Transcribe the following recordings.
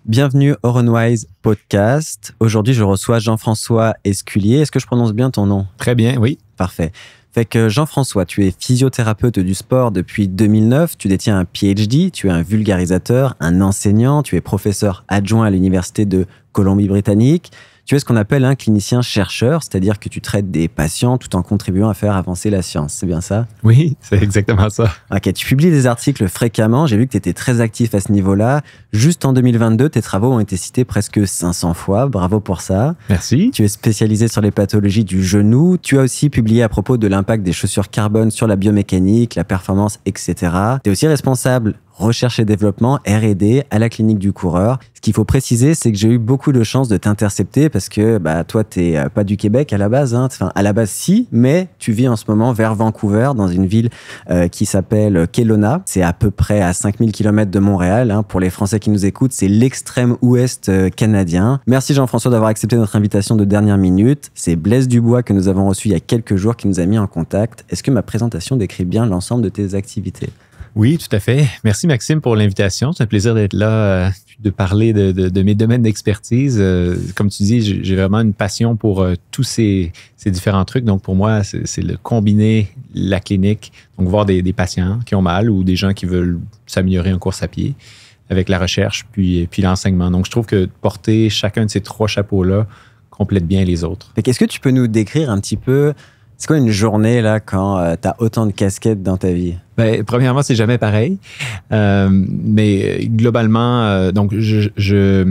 Bienvenue au Runwise Podcast. Aujourd'hui, je reçois Jean-François Esculier. Est-ce que je prononce bien ton nom? Très bien, oui. Parfait. Fait que Jean-François, tu es physiothérapeute du sport depuis 2009. Tu détiens un PhD, tu es un vulgarisateur, un enseignant, tu es professeur adjoint à l'Université de Colombie-Britannique. Tu es ce qu'on appelle un clinicien-chercheur, c'est-à-dire que tu traites des patients tout en contribuant à faire avancer la science. C'est bien ça? Oui, c'est exactement ça. Ok, tu publies des articles fréquemment. J'ai vu que tu étais très actif à ce niveau-là. Juste en 2022, tes travaux ont été cités presque 500 fois. Bravo pour ça. Merci. Tu es spécialisé sur les pathologies du genou. Tu as aussi publié à propos de l'impact des chaussures carbone sur la biomécanique, la performance, etc. Tu es aussi responsable recherche et développement, R&D, à la clinique du coureur. Ce qu'il faut préciser, c'est que j'ai eu beaucoup de chance de t'intercepter parce que toi, t'es pas du Québec à la base. Hein. Enfin, à la base, si, mais tu vis en ce moment vers Vancouver, dans une ville qui s'appelle Kelowna. C'est à peu près à 5000 km de Montréal. Hein. Pour les Français qui nous écoutent, c'est l'extrême ouest canadien. Merci Jean-François d'avoir accepté notre invitation de dernière minute. C'est Blaise Dubois que nous avons reçu il y a quelques jours qui nous a mis en contact. Est-ce que ma présentation décrit bien l'ensemble de tes activités? Oui, tout à fait. Merci Maxime pour l'invitation. C'est un plaisir d'être là, de parler de mes domaines d'expertise. Comme tu dis, j'ai vraiment une passion pour tous ces différents trucs. Donc pour moi, c'est le combiner la clinique, donc voir des patients qui ont mal ou des gens qui veulent s'améliorer en course à pied avec la recherche puis l'enseignement. Donc je trouve que porter chacun de ces trois chapeaux-là complète bien les autres. Est-ce que tu peux nous décrire un petit peu, c'est quoi une journée là quand tu as autant de casquettes dans ta vie? Premièrement, c'est jamais pareil. Mais globalement, donc je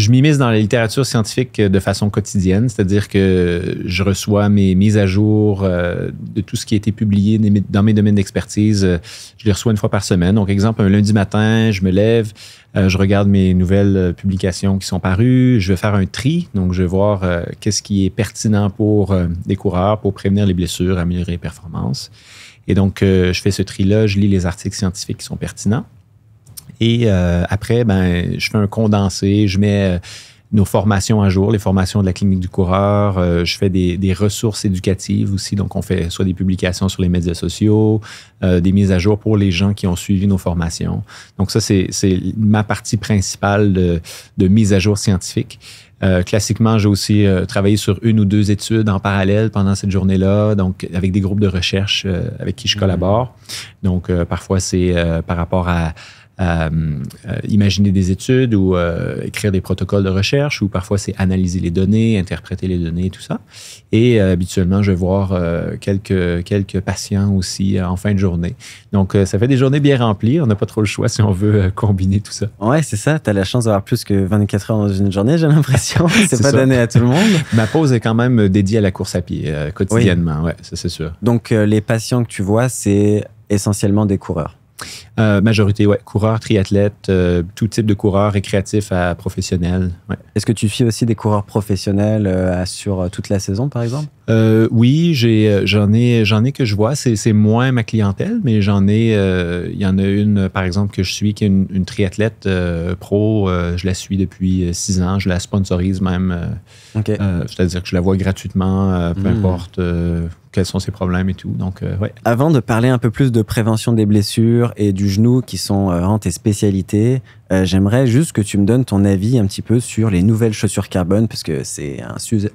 m'immisce dans la littérature scientifique de façon quotidienne, c'est-à-dire que je reçois mes mises à jour de tout ce qui a été publié dans mes domaines d'expertise. Je les reçois une fois par semaine. Donc, exemple, un lundi matin, je me lève, je regarde mes nouvelles publications qui sont parues, je vais faire un tri, donc je vais voir qu'est-ce qui est pertinent pour des coureurs, pour prévenir les blessures, améliorer les performances. Et donc, je fais ce tri-là, je lis les articles scientifiques qui sont pertinents. Et après, je fais un condensé, je mets nos formations à jour, les formations de la clinique du coureur. Je fais des ressources éducatives aussi. Donc, on fait soit des publications sur les médias sociaux, des mises à jour pour les gens qui ont suivi nos formations. Donc, ça, c'est ma partie principale de mise à jour scientifique. Classiquement, j'ai aussi travaillé sur une ou deux études en parallèle pendant cette journée-là, donc avec des groupes de recherche avec qui je collabore. Donc, parfois, c'est par rapport à imaginer des études ou écrire des protocoles de recherche, ou parfois c'est analyser les données, interpréter les données, tout ça. Et habituellement, je vais voir quelques patients aussi en fin de journée. Donc, ça fait des journées bien remplies. On n'a pas trop le choix si on veut combiner tout ça. Ouais, c'est ça. Tu as la chance d'avoir plus que 24 heures dans une journée, j'ai l'impression. C'est pas donné à tout le monde. Ma pause est quand même dédiée à la course à pied quotidiennement. Oui, ouais, ça c'est sûr. Donc, les patients que tu vois, c'est essentiellement des coureurs. Majorité, ouais. Coureurs, triathlètes, tout type de coureurs, récréatifs à professionnels. Ouais. Est-ce que tu suis aussi des coureurs professionnels sur toute la saison, par exemple? Oui, j'en ai que je vois. C'est moins ma clientèle, mais j'en ai. Il y en a une, par exemple, que je suis, qui est une triathlète pro. Je la suis depuis 6 ans. Je la sponsorise même. Okay. C'est-à-dire que je la vois gratuitement, peu importe quels sont ses problèmes et tout. Donc, ouais. Avant de parler un peu plus de prévention des blessures et du genou, qui sont vraiment tes spécialités, j'aimerais juste que tu me donnes ton avis un petit peu sur les nouvelles chaussures carbone, parce que c'est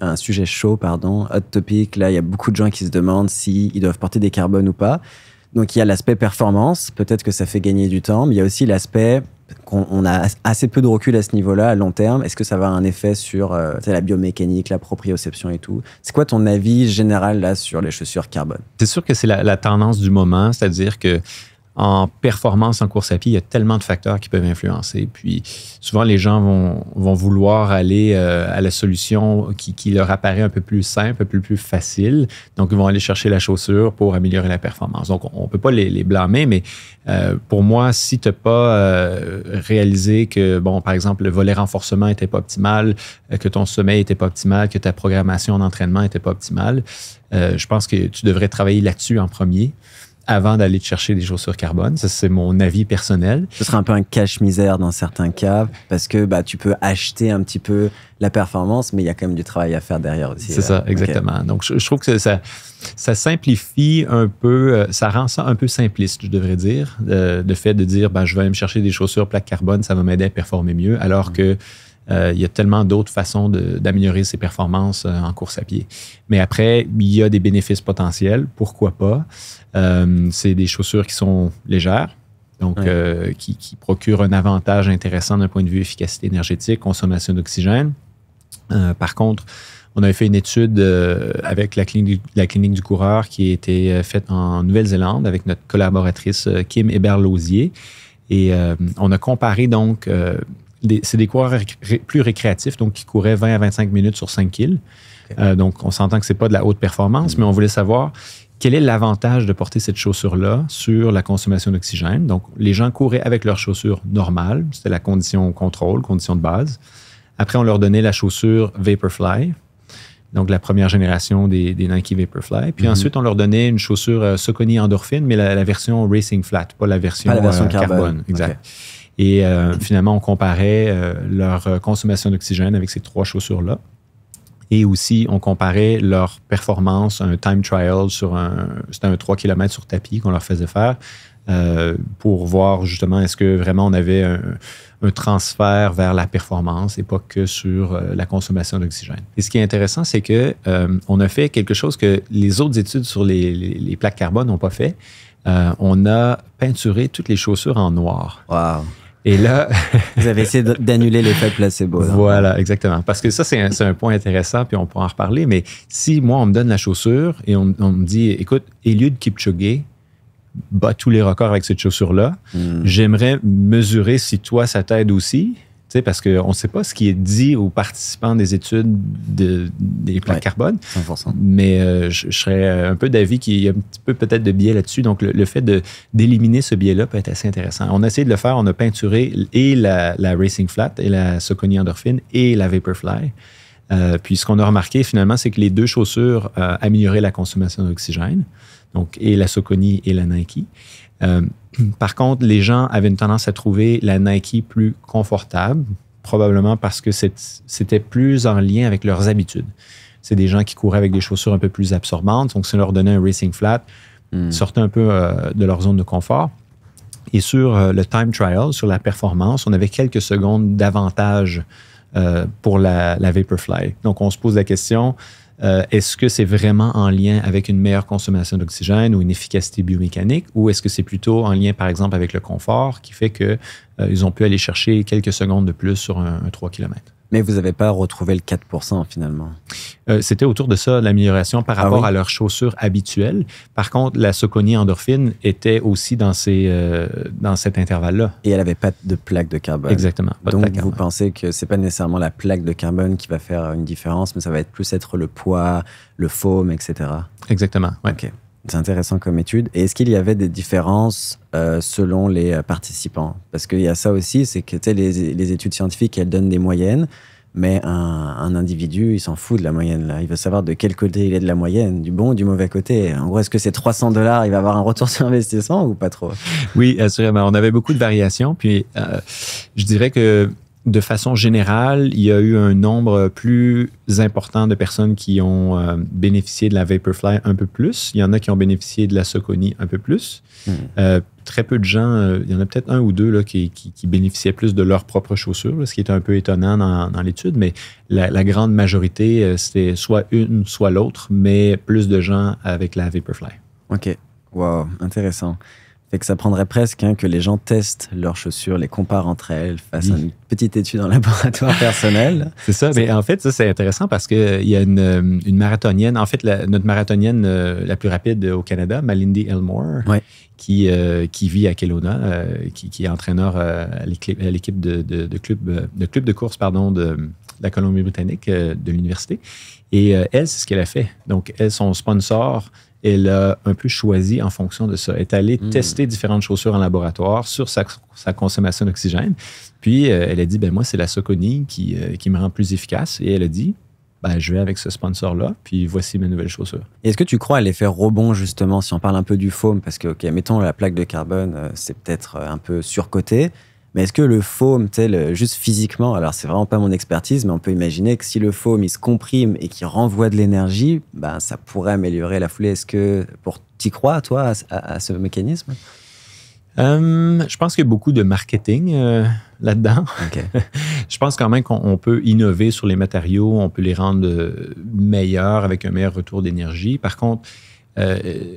un sujet chaud, hot topic. Là, il y a beaucoup de gens qui se demandent s'ils doivent porter des carbones ou pas. Donc, il y a l'aspect performance. Peut-être que ça fait gagner du temps, mais il y a aussi l'aspect qu'on a assez peu de recul à ce niveau-là, à long terme. Est-ce que ça va avoir un effet sur la biomécanique, la proprioception et tout? C'est quoi ton avis général là sur les chaussures carbone? C'est sûr que c'est la tendance du moment, c'est-à-dire que en performance en course à pied, il y a tellement de facteurs qui peuvent influencer. Puis souvent, les gens vont vouloir aller à la solution qui leur apparaît un peu plus simple, un peu plus facile. Donc, ils vont aller chercher la chaussure pour améliorer la performance. Donc, on ne peut pas les blâmer, mais pour moi, si tu n'as pas réalisé que, bon, par exemple, le volet renforcement n'était pas optimal, que ton sommeil n'était pas optimal, que ta programmation d'entraînement n'était pas optimale, je pense que tu devrais travailler là-dessus en premier. avant d'aller chercher des chaussures carbone. Ça, c'est mon avis personnel. Ce serait un peu un cache-misère dans certains cas parce que tu peux acheter un petit peu la performance, mais il y a quand même du travail à faire derrière aussi. C'est ça, exactement. Okay. Donc, je trouve que ça simplifie un peu, ça rend ça un peu simpliste, je devrais dire, le fait de dire, je vais aller me chercher des chaussures plaque carbone, ça va m'aider à performer mieux, alors que il y a tellement d'autres façons d'améliorer ses performances en course à pied. Mais après, il y a des bénéfices potentiels, pourquoi pas. C'est des chaussures qui sont légères, donc qui procurent un avantage intéressant d'un point de vue efficacité énergétique, consommation d'oxygène. Par contre, on avait fait une étude avec la clinique du coureur qui a été faite en Nouvelle-Zélande avec notre collaboratrice Kim Hébert-Lausier. Et on a comparé donc... c'est des coureurs plus récréatifs, donc qui couraient 20 à 25 minutes sur 5 kills. Okay. Donc, on s'entend que ce n'est pas de la haute performance, mais on voulait savoir quel est l'avantage de porter cette chaussure-là sur la consommation d'oxygène. Donc, les gens couraient avec leurs chaussures normales. C'était la condition contrôle, condition de base. Après, on leur donnait la chaussure Vaporfly, donc la première génération des Nike Vaporfly. Puis ensuite, on leur donnait une chaussure Saucony Endorphin, mais la version Racing Flat, pas la version carbone. Exact. Okay. Et finalement, on comparait leur consommation d'oxygène avec ces 3 chaussures-là. Et aussi, on comparait leur performance, un time trial c'était un 3 km sur tapis qu'on leur faisait faire pour voir justement est-ce que vraiment on avait un transfert vers la performance et pas que sur la consommation d'oxygène. Et ce qui est intéressant, c'est que on a fait quelque chose que les autres études sur les plaques carbone n'ont pas fait. On a peinturé toutes les chaussures en noir. Wow! Et là... Vous avez essayé d'annuler l'effet placebo. Là. Voilà, exactement. Parce que ça, c'est un point intéressant, puis on pourra en reparler. Mais si moi, on me donne la chaussure et on me dit, écoute, Eliud Kipchoge bat tous les records avec cette chaussure-là, j'aimerais mesurer si toi, ça t'aide aussi. Parce qu'on ne sait pas ce qui est dit aux participants des études des plaques carbone. 100%. Mais je serais un peu d'avis qu'il y a un petit peu peut-être de biais là-dessus. Donc, le fait d'éliminer ce biais-là peut être assez intéressant. On a essayé de le faire. On a peinturé et la Racing Flat et la Saucony Endorphin et la Vaporfly. Puis, ce qu'on a remarqué, finalement, c'est que les 2 chaussures amélioraient la consommation d'oxygène. Donc, et la Saucony et la Nike. Par contre, les gens avaient une tendance à trouver la Nike plus confortable, probablement parce que c'était plus en lien avec leurs habitudes. C'est des gens qui couraient avec des chaussures un peu plus absorbantes, donc si on leur donnait un Racing Flat, ils sortaient un peu de leur zone de confort. Et sur le time trial, sur la performance, on avait quelques secondes d'avantage pour la Vaporfly. Donc, on se pose la question... est-ce que c'est vraiment en lien avec une meilleure consommation d'oxygène ou une efficacité biomécanique ou est-ce que c'est plutôt en lien, par exemple, avec le confort qui fait qu'ils ont pu aller chercher quelques secondes de plus sur un 3 km? Mais vous n'avez pas retrouvé le 4% finalement? C'était autour de ça, l'amélioration par rapport à leurs chaussures habituelles. Par contre, la Saucony Endorphin était aussi dans cet intervalle-là. Et elle n'avait pas de plaque de carbone. Exactement. Donc, vous pensez que ce n'est pas nécessairement la plaque de carbone qui va faire une différence, mais ça va être plus le poids, le foam, etc. Exactement, oui. OK. C'est intéressant comme étude. Et est-ce qu'il y avait des différences selon les participants? Parce qu'il y a ça aussi, c'est que les études scientifiques, elles donnent des moyennes, mais un individu, il s'en fout de la moyenne. Là. Il veut savoir de quel côté il est de la moyenne, du bon ou du mauvais côté. En gros, est-ce que c'est $300, il va avoir un retour sur investissement ou pas trop? Oui, assurément. On avait beaucoup de variations. Puis, je dirais que de façon générale, il y a eu un nombre plus important de personnes qui ont bénéficié de la Vaporfly un peu plus. Il y en a qui ont bénéficié de la Saucony un peu plus. Très peu de gens, il y en a peut-être un ou deux là, qui bénéficiaient plus de leurs propres chaussures, là, ce qui est un peu étonnant dans l'étude, mais la grande majorité, c'était soit une, soit l'autre, mais plus de gens avec la Vaporfly. OK. Wow, intéressant. Fait que ça prendrait presque que les gens testent leurs chaussures, les comparent entre elles, fassent une petite étude en laboratoire personnel. C'est ça. Mais en fait, ça, c'est intéressant parce qu'il y a une marathonienne, en fait, notre marathonienne la plus rapide au Canada, Malindi Elmore, qui vit à Kelowna, qui est entraîneur à l'équipe de club de course de la Colombie-Britannique, de l'université. Et elle, c'est ce qu'elle a fait. Donc, elle, son sponsor... Elle a un peu choisi en fonction de ça. Elle est allée tester différentes chaussures en laboratoire sur sa consommation d'oxygène. Puis, elle a dit, moi, c'est la Saucony qui me rend plus efficace. Et elle a dit, ben, je vais avec ce sponsor-là, puis voici mes nouvelles chaussures. Est-ce que tu crois à l'effet rebond, justement, si on parle un peu du foam? Parce que, OK, mettons la plaque de carbone, c'est peut-être un peu surcoté. Mais est-ce que le foam, juste physiquement, alors c'est vraiment pas mon expertise, mais on peut imaginer que si le foam, il se comprime et qu'il renvoie de l'énergie, ben, ça pourrait améliorer la foulée. Est-ce que t'y crois, toi, à ce mécanisme? Je pense qu'il y a beaucoup de marketing là-dedans. Okay. Je pense quand même qu'on peut innover sur les matériaux, on peut les rendre meilleurs avec un meilleur retour d'énergie. Par contre,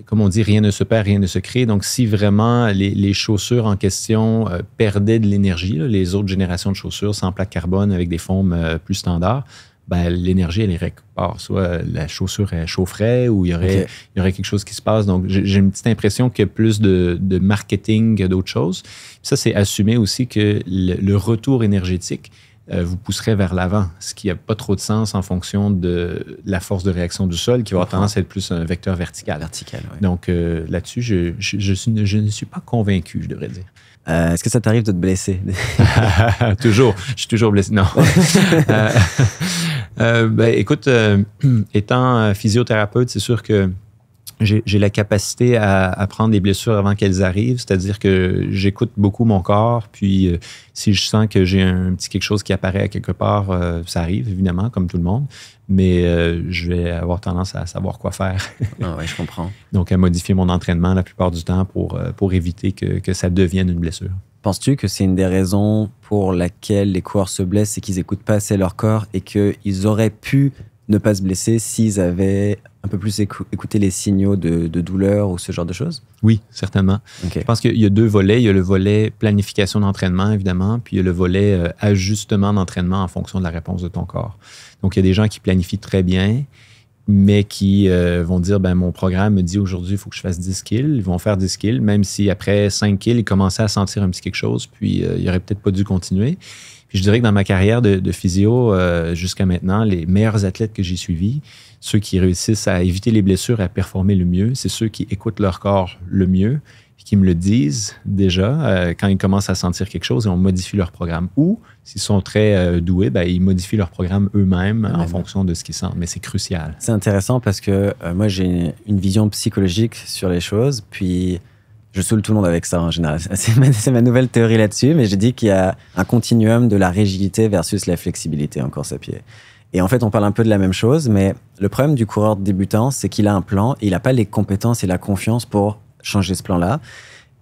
comme on dit, rien ne se perd, rien ne se crée. Donc, si vraiment les chaussures en question perdaient de l'énergie, là, les autres générations de chaussures sans plaque carbone avec des formes plus standards, ben, l'énergie, elle irait quelque part. Soit la chaussure, elle chaufferait ou il y aurait quelque chose qui se passe. Donc, j'ai une petite impression qu'il y a plus de marketing que d'autres choses. Ça, c'est assumer aussi que le retour énergétique vous pousserait vers l'avant, ce qui n'a pas trop de sens en fonction de la force de réaction du sol, qui va avoir tendance à être plus un vecteur vertical. Oui. Donc, là-dessus, je ne suis pas convaincu, je devrais dire. Est-ce que ça t'arrive de te blesser? Toujours. Je suis toujours blessé. Non. Ben, écoute, étant physiothérapeute, c'est sûr que j'ai la capacité à prendre des blessures avant qu'elles arrivent, c'est-à-dire que j'écoute beaucoup mon corps, puis si je sens que j'ai un petit quelque chose qui apparaît à quelque part, ça arrive évidemment, comme tout le monde, mais je vais avoir tendance à savoir quoi faire. Ah ouais, je comprends. Donc, à modifier mon entraînement la plupart du temps pour éviter que ça devienne une blessure. Penses-tu que c'est une des raisons pour laquelle les coureurs se blessent, c'est qu'ils n'écoutent pas assez leur corps et qu'ils auraient pu ne pas se blesser s'ils avaient un peu plus écouté les signaux de douleur ou ce genre de choses? Oui, certainement. Okay. Je pense qu'il y a deux volets. Il y a le volet planification d'entraînement, évidemment, puis il y a le volet ajustement d'entraînement en fonction de la réponse de ton corps. Donc, il y a des gens qui planifient très bien, mais qui vont dire, ben mon programme me dit aujourd'hui, il faut que je fasse 10 kills. Ils vont faire 10 kills, même si après 5 kills, ils commençaient à sentir un petit quelque chose, puis il n'aurait peut-être pas dû continuer. Puis je dirais que dans ma carrière de physio, jusqu'à maintenant, les meilleurs athlètes que j'ai suivis, ceux qui réussissent à éviter les blessures et à performer le mieux, c'est ceux qui écoutent leur corps le mieux, puis qui me le disent déjà quand ils commencent à sentir quelque chose et on modifie leur programme. Ou, s'ils sont très doués, ben, ils modifient leur programme eux-mêmes en fonction de ce qu'ils sentent. Mais c'est crucial. C'est intéressant parce que moi, j'ai une vision psychologique sur les choses, puis je saoule tout le monde avec ça en général. C'est ma nouvelle théorie là-dessus, mais j'ai dit qu'il y a un continuum de la rigidité versus la flexibilité en course à pied. Et en fait, on parle un peu de la même chose, mais le problème du coureur débutant, c'est qu'il a un plan et il n'a pas les compétences et la confiance pour changer ce plan-là.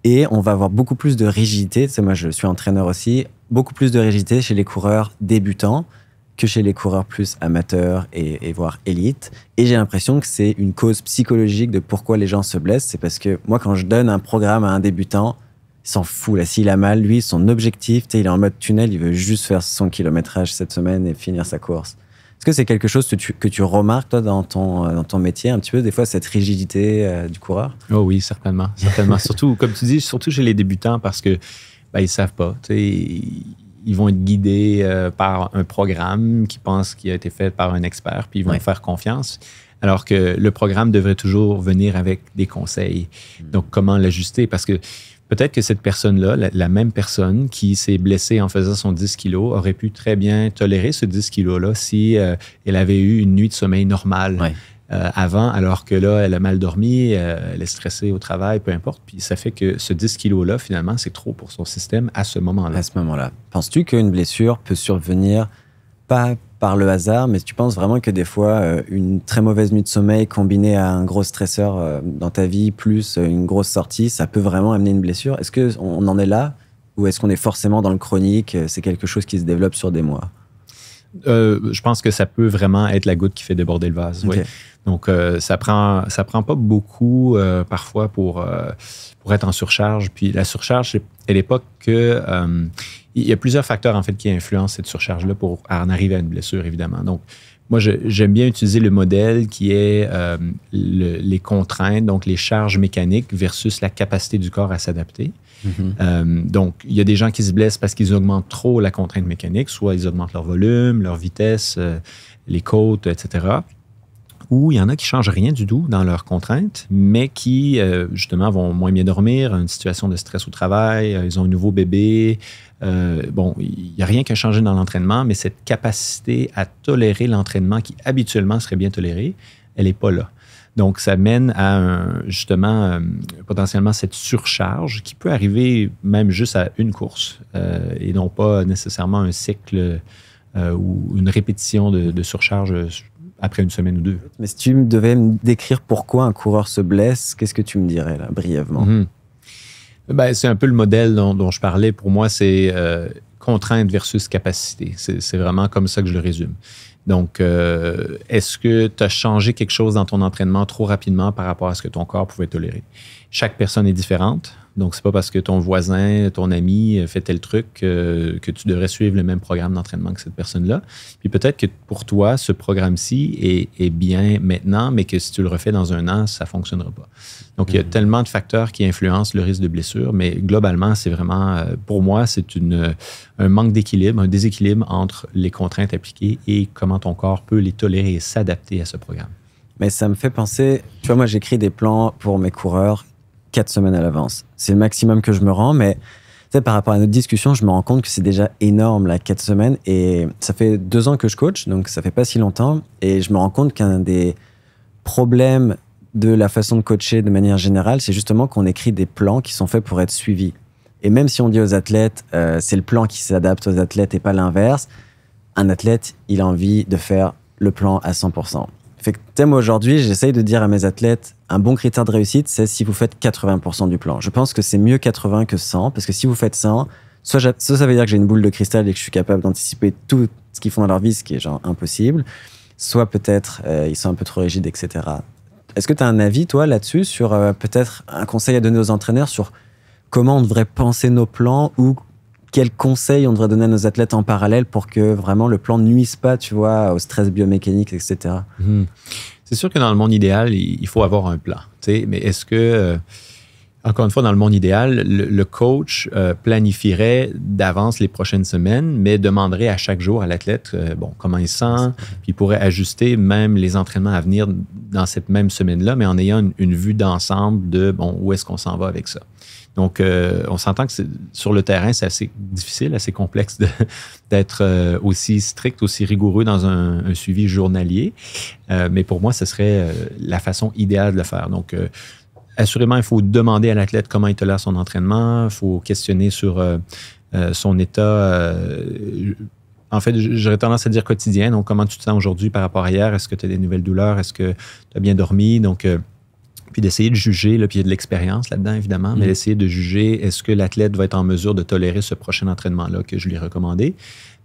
Et on va avoir beaucoup plus de rigidité. Tu sais, moi, je suis entraîneur aussi. Beaucoup plus de rigidité chez les coureurs débutants que chez les coureurs plus amateurs et voire élites. Et j'ai l'impression que c'est une cause psychologique de pourquoi les gens se blessent. C'est parce que moi, quand je donne un programme à un débutant, il s'en fout. Là, s'il a mal, lui, son objectif, il est en mode tunnel, il veut juste faire son kilométrage cette semaine et finir sa course. Est-ce que c'est quelque chose que tu remarques, toi, dans ton métier, un petit peu, des fois, cette rigidité du coureur? Oh oui, certainement. Surtout, comme tu dis, surtout chez les débutants, parce que ben, ils savent pas. Ils vont être guidés par un programme qui pense qu'il a été fait par un expert, puis ils vont faire confiance. Alors que le programme devrait toujours venir avec des conseils. Donc, comment l'ajuster? Parce que peut-être que cette personne-là, la même personne qui s'est blessée en faisant son 10 kilos, aurait pu très bien tolérer ce 10 kilos-là si elle avait eu une nuit de sommeil normale avant, alors que là, elle a mal dormi, elle est stressée au travail, peu importe. Puis ça fait que ce 10 kilos-là, finalement, c'est trop pour son système à ce moment-là. À ce moment-là. Penses-tu qu'une blessure peut survenir, pas par le hasard, mais tu penses vraiment que des fois, une très mauvaise nuit de sommeil combinée à un gros stresseur dans ta vie, plus une grosse sortie, ça peut vraiment amener une blessure? Est-ce qu'on en est là? Ou est-ce qu'on est forcément dans le chronique? C'est quelque chose qui se développe sur des mois? Je pense que ça peut vraiment être la goutte qui fait déborder le vase. Okay. Oui. Donc, ça prend pas beaucoup parfois pour être en surcharge. Puis la surcharge, elle n'est pas que... il y a plusieurs facteurs, en fait, qui influencent cette surcharge-là pour en arriver à une blessure, évidemment. Donc, moi, j'aime bien utiliser le modèle qui est les contraintes, donc les charges mécaniques versus la capacité du corps à s'adapter. Donc, il y a des gens qui se blessent parce qu'ils augmentent trop la contrainte mécanique, soit ils augmentent leur volume, leur vitesse, les côtes, etc. ou il y en a qui changent rien du tout dans leurs contraintes, mais qui, justement, vont moins bien dormir, une situation de stress au travail, ils ont un nouveau bébé. Bon, il n'y a rien qui a changé dans l'entraînement, mais cette capacité à tolérer l'entraînement qui habituellement serait bien toléré, elle n'est pas là. Donc, ça mène à, justement, potentiellement cette surcharge qui peut arriver même juste à une course et non pas nécessairement un cycle ou une répétition de surcharge après une semaine ou deux. Mais si tu devais me décrire pourquoi un coureur se blesse, qu'est-ce que tu me dirais, là, brièvement? Ben, c'est un peu le modèle dont je parlais. Pour moi, c'est contrainte versus capacité. C'est vraiment comme ça que je le résume. Donc, est-ce que tu as changé quelque chose dans ton entraînement trop rapidement par rapport à ce que ton corps pouvait tolérer? Chaque personne est différente. Donc, c'est pas parce que ton voisin, ton ami fait tel truc que tu devrais suivre le même programme d'entraînement que cette personne-là. Puis peut-être que pour toi, ce programme-ci est bien maintenant, mais que si tu le refais dans un an, ça fonctionnera pas. Donc, il y a tellement de facteurs qui influencent le risque de blessure, mais globalement, c'est vraiment, pour moi, c'est un manque d'équilibre, un déséquilibre entre les contraintes appliquées et comment ton corps peut les tolérer et s'adapter à ce programme. Mais ça me fait penser, tu vois, moi, j'écris des plans pour mes coureurs 4 semaines à l'avance. C'est le maximum que je me rends, mais tu sais, par rapport à notre discussion, je me rends compte que c'est déjà énorme, là, 4 semaines. Et ça fait 2 ans que je coach, donc ça fait pas si longtemps. Et je me rends compte qu'un des problèmes de la façon de coacher de manière générale, c'est justement qu'on écrit des plans qui sont faits pour être suivis. Et même si on dit aux athlètes, c'est le plan qui s'adapte aux athlètes et pas l'inverse, un athlète, il a envie de faire le plan à 100%. Fait que, moi, aujourd'hui, j'essaye de dire à mes athlètes, un bon critère de réussite, c'est si vous faites 80% du plan. Je pense que c'est mieux 80 que 100, parce que si vous faites 100, soit ça veut dire que j'ai une boule de cristal et que je suis capable d'anticiper tout ce qu'ils font dans leur vie, ce qui est genre impossible, soit peut-être ils sont un peu trop rigides, etc. Est-ce que tu as un avis, toi, là-dessus, sur peut-être un conseil à donner aux entraîneurs sur comment on devrait penser nos plans ou quels conseils on devrait donner à nos athlètes en parallèle pour que vraiment le plan ne nuise pas, tu vois, au stress biomécanique, etc. C'est sûr que dans le monde idéal, il faut avoir un plan. Mais est-ce que, encore une fois, dans le monde idéal, le coach planifierait d'avance les prochaines semaines, mais demanderait à chaque jour à l'athlète comment il se sent, puis il pourrait ajuster même les entraînements à venir dans cette même semaine-là, mais en ayant une vue d'ensemble de où est-ce qu'on s'en va avec ça. Donc, on s'entend que sur le terrain, c'est assez difficile, assez complexe d'être aussi strict, aussi rigoureux dans un suivi journalier. Mais pour moi, ce serait la façon idéale de le faire. Donc, assurément, il faut demander à l'athlète comment il tolère son entraînement. Il faut questionner sur son état. En fait, j'aurais tendance à dire quotidien. Donc, comment tu te sens aujourd'hui par rapport à hier? Est-ce que tu as des nouvelles douleurs? Est-ce que tu as bien dormi? Donc, puis d'essayer de juger, là, puis il y a de l'expérience là-dedans, évidemment, mais d'essayer de juger est-ce que l'athlète va être en mesure de tolérer ce prochain entraînement-là que je lui ai recommandé.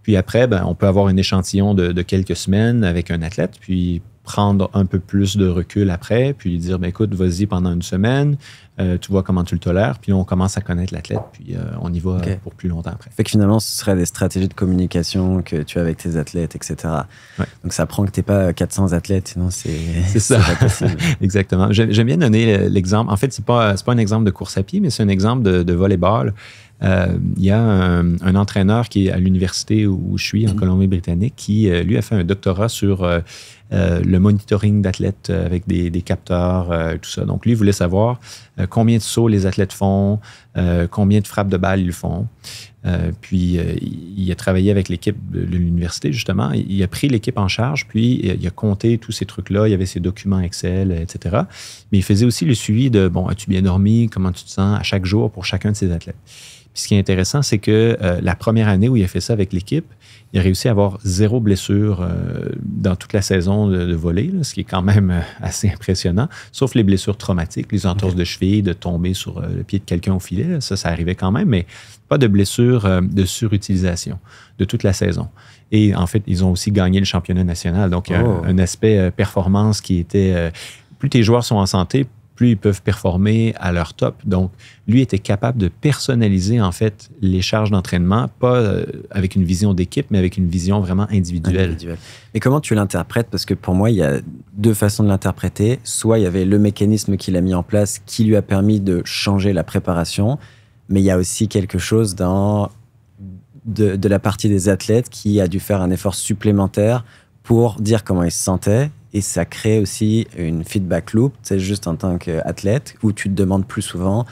Puis après, on peut avoir un échantillon de quelques semaines avec un athlète, puis prendre un peu plus de recul après, puis lui dire, écoute, vas-y pendant une semaine, tu vois comment tu le tolères, puis on commence à connaître l'athlète, puis on y va pour plus longtemps après. Fait que finalement, ce serait des stratégies de communication que tu as avec tes athlètes, etc. Ouais. Donc ça prend que tu n'es pas 400 athlètes, sinon c'est ça. Pas possible. Exactement. J'aime bien donner l'exemple. En fait, c'est pas un exemple de course à pied, mais c'est un exemple de volleyball. Il y a un entraîneur qui est à l'université où je suis, en Colombie-Britannique, qui, lui, a fait un doctorat sur le monitoring d'athlètes avec des capteurs, tout ça. Donc, lui, il voulait savoir combien de sauts les athlètes font, combien de frappes de balles ils font. Puis, il a travaillé avec l'équipe de l'université, justement. Il a pris l'équipe en charge, puis il a compté tous ces trucs-là. Il y avait ses documents Excel, etc. Mais il faisait aussi le suivi de, as-tu bien dormi? Comment tu te sens à chaque jour pour chacun de ses athlètes? Puis ce qui est intéressant, c'est que la première année où il a fait ça avec l'équipe, il a réussi à avoir 0 blessure dans toute la saison de volley, là, ce qui est quand même assez impressionnant, sauf les blessures traumatiques, les entorses de cheville, de tomber sur le pied de quelqu'un au filet. Là, ça arrivait quand même, mais pas de blessure de surutilisation de toute la saison. Et en fait, ils ont aussi gagné le championnat national. Donc, un aspect performance qui était... plus tes joueurs sont en santé, plus ils peuvent performer à leur top. Donc, lui était capable de personnaliser, en fait, les charges d'entraînement, pas avec une vision d'équipe, mais avec une vision vraiment individuelle. Et comment tu l'interprètes? Parce que pour moi, il y a 2 façons de l'interpréter. Soit il y avait le mécanisme qu'il a mis en place qui lui a permis de changer la préparation, mais il y a aussi quelque chose de la partie des athlètes qui a dû faire un effort supplémentaire pour dire comment il se sentait. Et ça crée aussi une feedback loop, c'est juste en tant qu'athlète, où tu te demandes plus souvent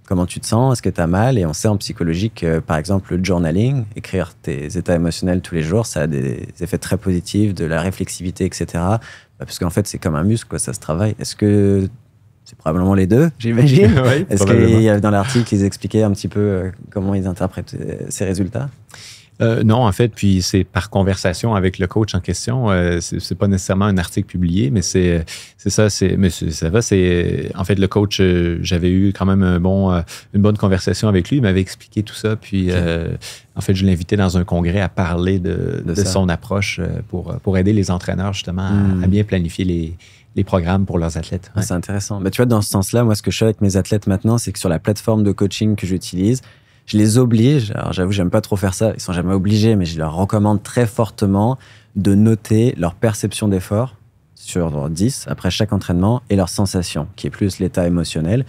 comment tu te sens, est-ce que tu as mal. Et on sait en psychologie que, par exemple, le journaling, écrire tes états émotionnels tous les jours, ça a des effets très positifs, de la réflexivité, etc. Parce qu'en fait, c'est comme un muscle, quoi, ça se travaille. Est-ce que c'est probablement les deux, j'imagine? Oui, est-ce qu'il y a dans l'article, ils expliquaient un petit peu comment ils interprètent ces résultats? Non, en fait, puis c'est par conversation avec le coach en question. C'est pas nécessairement un article publié, mais c'est ça. Mais ça va. En fait, le coach, j'avais eu quand même une bonne conversation avec lui. Il m'avait expliqué tout ça. Puis, en fait, je l'ai invité dans un congrès à parler de son approche pour aider les entraîneurs justement à bien planifier les programmes pour leurs athlètes. Ouais. C'est intéressant. Mais tu vois, dans ce sens-là, moi, ce que je fais avec mes athlètes maintenant, c'est que sur la plateforme de coaching que j'utilise, je les oblige, alors j'avoue, j'aime pas trop faire ça, ils sont jamais obligés, mais je leur recommande très fortement de noter leur perception d'effort sur 10 après chaque entraînement et leur sensation, qui est plus l'état émotionnel.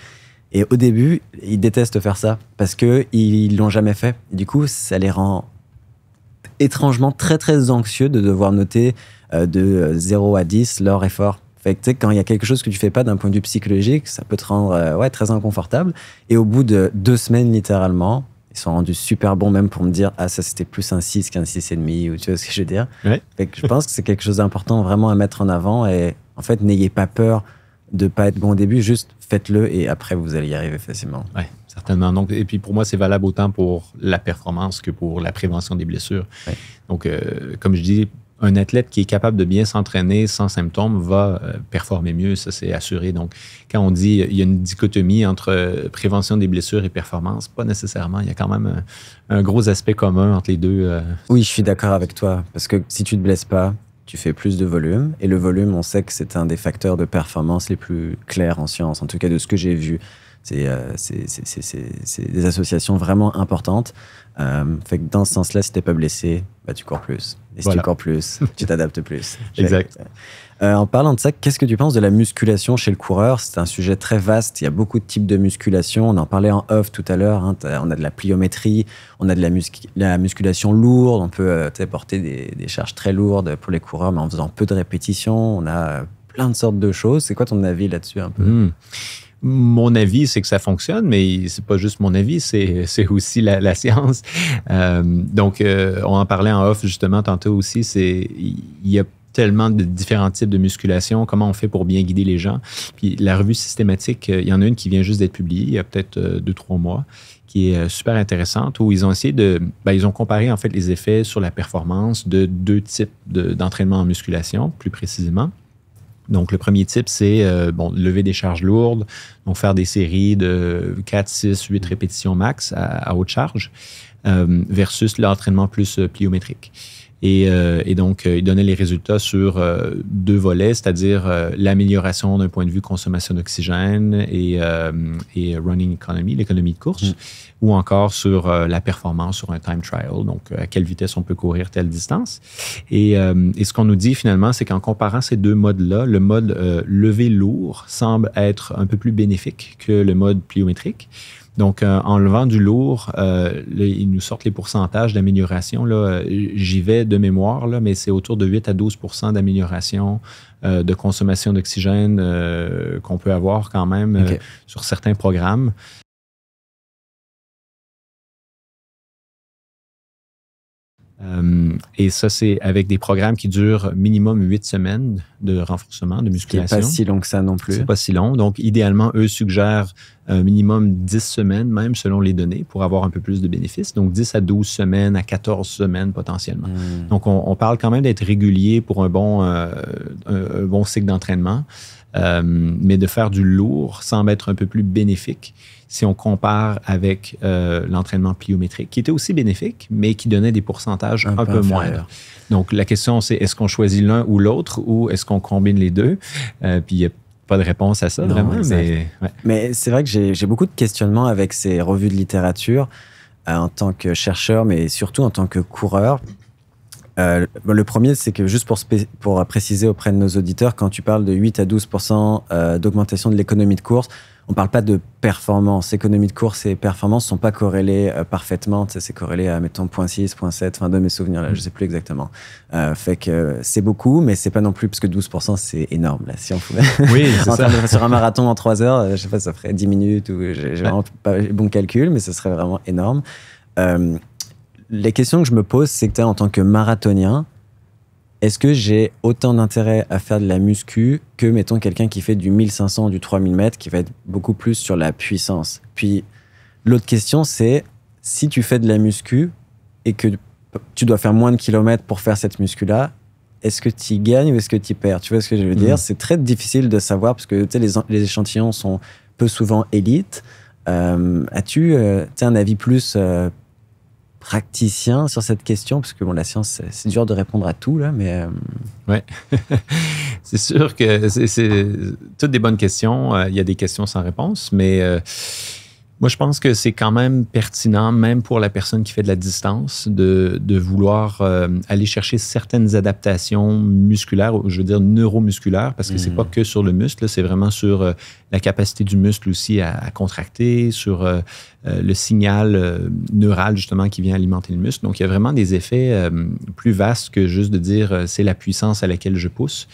Et au début, ils détestent faire ça parce qu'ils l'ont jamais fait. Et du coup, ça les rend étrangement très, très anxieux de devoir noter de 0 à 10 leur effort. Fait que, tu sais, quand il y a quelque chose que tu fais pas d'un point de vue psychologique, ça peut te rendre très inconfortable. Et au bout de 2 semaines, littéralement, ils sont rendus super bons, même pour me dire, ah, ça c'était plus un 6 qu'un 6,5, ou tu vois ce que je veux dire. Ouais. Fait que je pense que c'est quelque chose d'important vraiment à mettre en avant. Et en fait, n'ayez pas peur de pas être bon au début, juste faites-le et après, vous allez y arriver facilement. Oui, certainement. Donc, et puis pour moi, c'est valable autant pour la performance que pour la prévention des blessures. Ouais. Donc, comme je dis, un athlète qui est capable de bien s'entraîner sans symptômes va performer mieux, ça c'est assuré. Donc, quand on dit il y a une dichotomie entre prévention des blessures et performance, pas nécessairement. Il y a quand même un gros aspect commun entre les deux. Oui, je suis d'accord avec toi, parce que si tu te blesses pas, tu fais plus de volume. Et le volume, on sait que c'est un des facteurs de performance les plus clairs en science, en tout cas de ce que j'ai vu. C'est des associations vraiment importantes. Fait que dans ce sens-là, si t'es pas blessé, bah, tu cours plus. Et si tu cours plus, tu t'adaptes plus. Exact. En parlant de ça, qu'est-ce que tu penses de la musculation chez le coureur? C'est un sujet très vaste. Il y a beaucoup de types de musculation. On en parlait en off tout à l'heure. Hein. On a de la pliométrie, on a de la musculation lourde. On peut porter des charges très lourdes pour les coureurs, mais en faisant peu de répétitions. On a plein de sortes de choses. C'est quoi ton avis là-dessus un peu? Mon avis, c'est que ça fonctionne, mais c'est pas juste mon avis, c'est aussi la science. Donc, on en parlait en off justement tantôt aussi. Il y a tellement de différents types de musculation, comment on fait pour bien guider les gens. Puis la revue systématique, il y en a une qui vient juste d'être publiée il y a peut-être 2-3 mois, qui est super intéressante, où ils ont essayé ils ont comparé en fait les effets sur la performance de 2 types d'entraînement en musculation, plus précisément. Donc, le premier type, c'est lever des charges lourdes, donc faire des séries de 4, 6, 8 répétitions max à haute charge, versus l'entraînement plus pliométrique. Et donc, il donnait les résultats sur 2 volets, c'est-à-dire l'amélioration d'un point de vue consommation d'oxygène et running economy, l'économie de course, ou encore sur la performance sur un time trial, donc à quelle vitesse on peut courir telle distance. Et ce qu'on nous dit finalement, c'est qu'en comparant ces 2 modes-là, le mode levé lourd semble être un peu plus bénéfique que le mode pliométrique. Donc, en levant du lourd, ils nous sortent les pourcentages d'amélioration. J'y vais de mémoire, là, mais c'est autour de 8 à 12 % d'amélioration de consommation d'oxygène qu'on peut avoir quand même sur certains programmes. Et ça, c'est avec des programmes qui durent minimum 8 semaines de renforcement, de musculation. Ce qui n'est pas si long que ça non plus. C'est pas si long. Donc, idéalement, eux suggèrent un minimum 10 semaines, même selon les données, pour avoir un peu plus de bénéfices. Donc, 10 à 12 semaines, à 14 semaines potentiellement. Donc, on parle quand même d'être régulier pour un bon cycle d'entraînement. Mais de faire du lourd semble être un peu plus bénéfique si on compare avec l'entraînement pliométrique, qui était aussi bénéfique, mais qui donnait des pourcentages un peu moindres. Donc, la question, c'est est-ce qu'on choisit l'un ou l'autre ou est-ce qu'on combine les deux? Puis, il n'y a pas de réponse à ça, non, vraiment. Mais c'est vrai que j'ai beaucoup de questionnements avec ces revues de littérature en tant que chercheur, mais surtout en tant que coureur. Le premier, c'est que juste pour préciser auprès de nos auditeurs, quand tu parles de 8 à 12% d'augmentation de l'économie de course, on ne parle pas de performance. Économie de course et performance ne sont pas corrélées parfaitement. Tu sais, c'est corrélé à, mettons, 0,6, 0,7, enfin, de mes souvenirs, là, je ne sais plus exactement. Fait que c'est beaucoup, mais ce n'est pas non plus, parce que 12%, c'est énorme. Là, si on pouvait. Oui, c'est ça. Sur un marathon en 3 heures, je ne sais pas, ça ferait 10 minutes, ou j'ai vraiment pas le bon calcul, mais ce serait vraiment énorme. Les questions que je me pose, c'est que en tant que marathonien, est-ce que j'ai autant d'intérêt à faire de la muscu que, mettons, quelqu'un qui fait du 1500 ou du 3000 mètres, qui va être beaucoup plus sur la puissance? Puis, l'autre question, c'est si tu fais de la muscu et que tu dois faire moins de kilomètres pour faire cette muscu-là, est-ce que tu gagnes ou est-ce que tu perds? Tu vois ce que je veux dire? C'est très difficile de savoir parce que les échantillons sont peu souvent élites. As-tu un avis plus praticien sur cette question? Parce que bon, la science, c'est dur de répondre à tout, là, mais... Ouais. C'est sûr que c'est toutes des bonnes questions. Il y a des questions sans réponse, mais moi, je pense que c'est quand même pertinent, même pour la personne qui fait de la distance, de vouloir aller chercher certaines adaptations musculaires, je veux dire neuromusculaires, parce que c'est pas que sur le muscle, c'est vraiment sur la capacité du muscle aussi à contracter, sur le signal neural, justement, qui vient alimenter le muscle. Donc, il y a vraiment des effets plus vastes que juste de dire c'est la puissance à laquelle je pousse.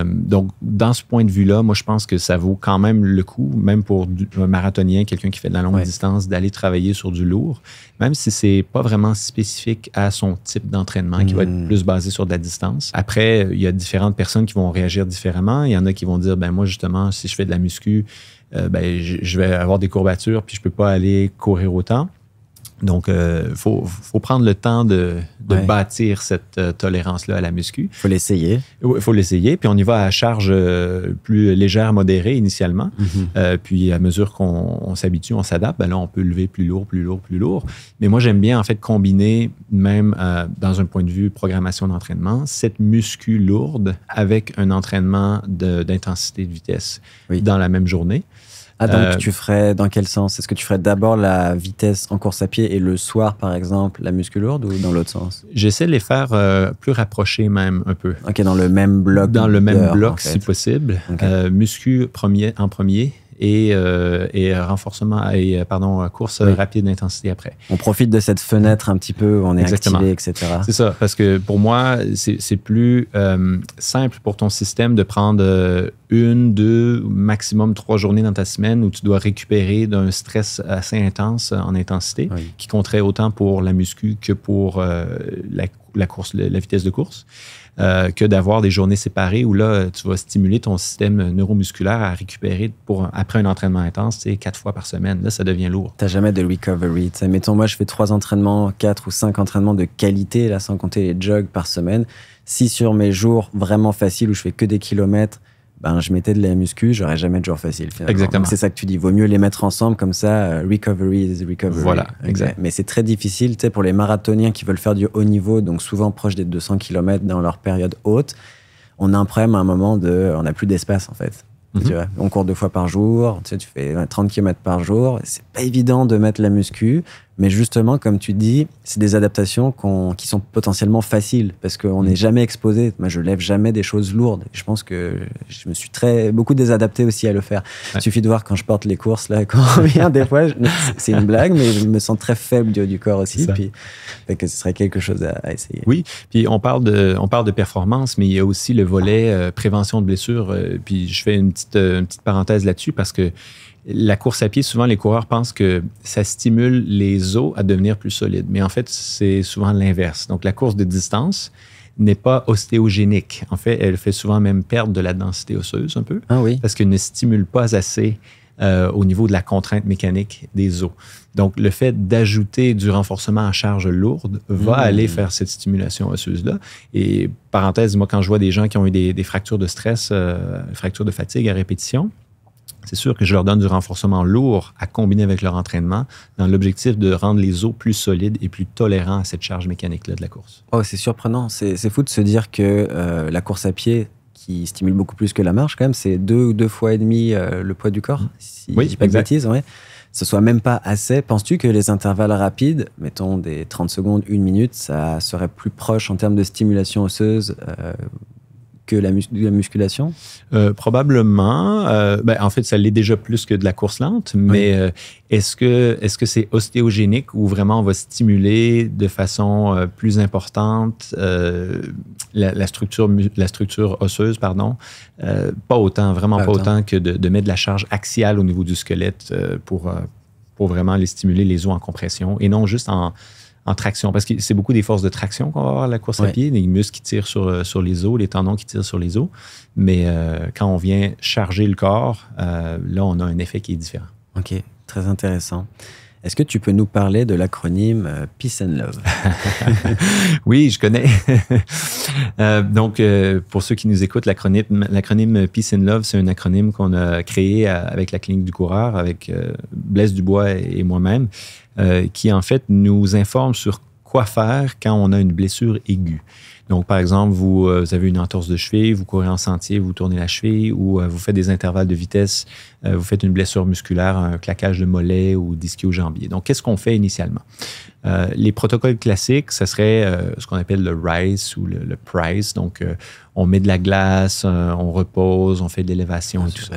Donc, dans ce point de vue-là, moi, je pense que ça vaut quand même le coup, même pour un marathonien, quelqu'un qui fait de la longue distance, d'aller travailler sur du lourd, même si c'est pas vraiment spécifique à son type d'entraînement, qui va être plus basé sur de la distance. Après, il y a différentes personnes qui vont réagir différemment. Il y en a qui vont dire, ben moi, justement, si je fais de la muscu, ben, je vais avoir des courbatures, puis je peux pas aller courir autant. Donc, faut prendre le temps de bâtir cette tolérance-là à la muscu. Il faut l'essayer. Il faut l'essayer. Puis, on y va à charge plus légère, modérée initialement. Puis, à mesure qu'on s'habitue, on s'adapte, ben là, on peut lever plus lourd, plus lourd, plus lourd. Mais moi, j'aime bien, en fait, combiner, même dans un point de vue programmation d'entraînement, cette muscu lourde avec un entraînement d'intensité de vitesse dans la même journée. Ah, donc tu ferais dans quel sens? Est-ce que tu ferais d'abord la vitesse en course à pied et le soir, par exemple, la muscu lourde, ou dans l'autre sens? J'essaie de les faire plus rapprochés même un peu. OK, dans le même bloc. Dans le même bloc, en fait, si possible. Okay. Muscu en premier et renforcement et course rapide d'intensité après. On profite de cette fenêtre un petit peu où on est activé, etc. C'est ça, parce que pour moi, c'est plus simple pour ton système de prendre 1, 2, maximum 3 journées dans ta semaine où tu dois récupérer d'un stress assez intense en intensité, qui compterait autant pour la muscu que pour la course, la vitesse de course. Que d'avoir des journées séparées où là, tu vas stimuler ton système neuromusculaire à récupérer après un entraînement intense, 4 fois par semaine. Là, ça devient lourd. Tu n'as jamais de recovery. T'sais, mettons, moi, je fais 3 entraînements, 4 ou 5 entraînements de qualité, là, sans compter les jogs par semaine. Si sur mes jours vraiment faciles où je fais que des kilomètres, ben, je mettais de la muscu, j'aurais jamais de jour facile, finalement. Exactement. Donc, c'est ça que tu dis. Vaut mieux les mettre ensemble, comme ça, recovery is recovery. Voilà, okay. exact. Mais c'est très difficile, tu sais, pour les marathoniens qui veulent faire du haut niveau, donc souvent proche des 200 km dans leur période haute. On a un problème à un moment on n'a plus d'espace, en fait. Tu vois, on court 2 fois par jour, tu sais, tu fais 30 km par jour. C'est pas évident de mettre la muscu, mais justement, comme tu dis, c'est des adaptations qui sont potentiellement faciles parce qu'on n'est jamais exposé. Moi, je lève jamais des choses lourdes. Je pense que je me suis beaucoup désadapté aussi à le faire. Il suffit de voir quand je porte les courses, là, combien des fois, c'est une blague, mais je me sens très faible du haut du corps aussi. Puis, que ce serait quelque chose à essayer. Oui, puis on parle de performance, mais il y a aussi le volet prévention de blessures. Puis je fais une petite parenthèse là-dessus parce que la course à pied, souvent, les coureurs pensent que ça stimule les os à devenir plus solides. Mais en fait, c'est souvent l'inverse. Donc, la course de distance n'est pas ostéogénique. En fait, elle fait souvent même perdre de la densité osseuse un peu. Ah oui. Parce qu'elle ne stimule pas assez au niveau de la contrainte mécanique des os. Donc, le fait d'ajouter du renforcement à charge lourde va aller faire cette stimulation osseuse-là. Et parenthèse, moi, quand je vois des gens qui ont eu des fractures de stress, fractures de fatigue à répétition, c'est sûr que je leur donne du renforcement lourd à combiner avec leur entraînement dans l'objectif de rendre les os plus solides et plus tolérants à cette charge mécanique-là de la course. Oh, c'est surprenant. C'est fou de se dire que la course à pied, qui stimule beaucoup plus que la marche, quand même, c'est 2 ou 2 fois et demi le poids du corps, si je dis pas de bêtises. Ouais. ce soit même pas assez. Penses-tu que les intervalles rapides, mettons des 30 secondes, 1 minute, ça serait plus proche en termes de stimulation osseuse que la musculation? Probablement. En fait, ça l'est déjà plus que de la course lente, mais est-ce que c'est ostéogénique ou vraiment on va stimuler de façon plus importante la structure osseuse, pardon? Pas autant, vraiment pas autant que de mettre de la charge axiale au niveau du squelette pour vraiment les stimuler, les os en compression, et non juste en traction, parce que c'est beaucoup des forces de traction qu'on va avoir à la course à pied, les muscles qui tirent sur les os, les tendons qui tirent sur les os. Mais quand on vient charger le corps, là, on a un effet qui est différent. OK, très intéressant. Est-ce que tu peux nous parler de l'acronyme Peace and Love? Oui, je connais. Donc, pour ceux qui nous écoutent, l'acronyme Peace and Love, c'est un acronyme qu'on a créé avec la Clinique du coureur, avec Blaise Dubois et moi-même, qui en fait nous informe sur quoi faire quand on a une blessure aiguë. Donc, par exemple, vous avez une entorse de cheville, vous courez en sentier, vous tournez la cheville, ou vous faites des intervalles de vitesse, vous faites une blessure musculaire, un claquage de mollet ou d'ischio-jambier. Donc, qu'est-ce qu'on fait initialement? Les protocoles classiques, ce serait ce qu'on appelle le RICE ou le PRICE. Donc, on met de la glace, on repose, on fait de l'élévation et tout ça.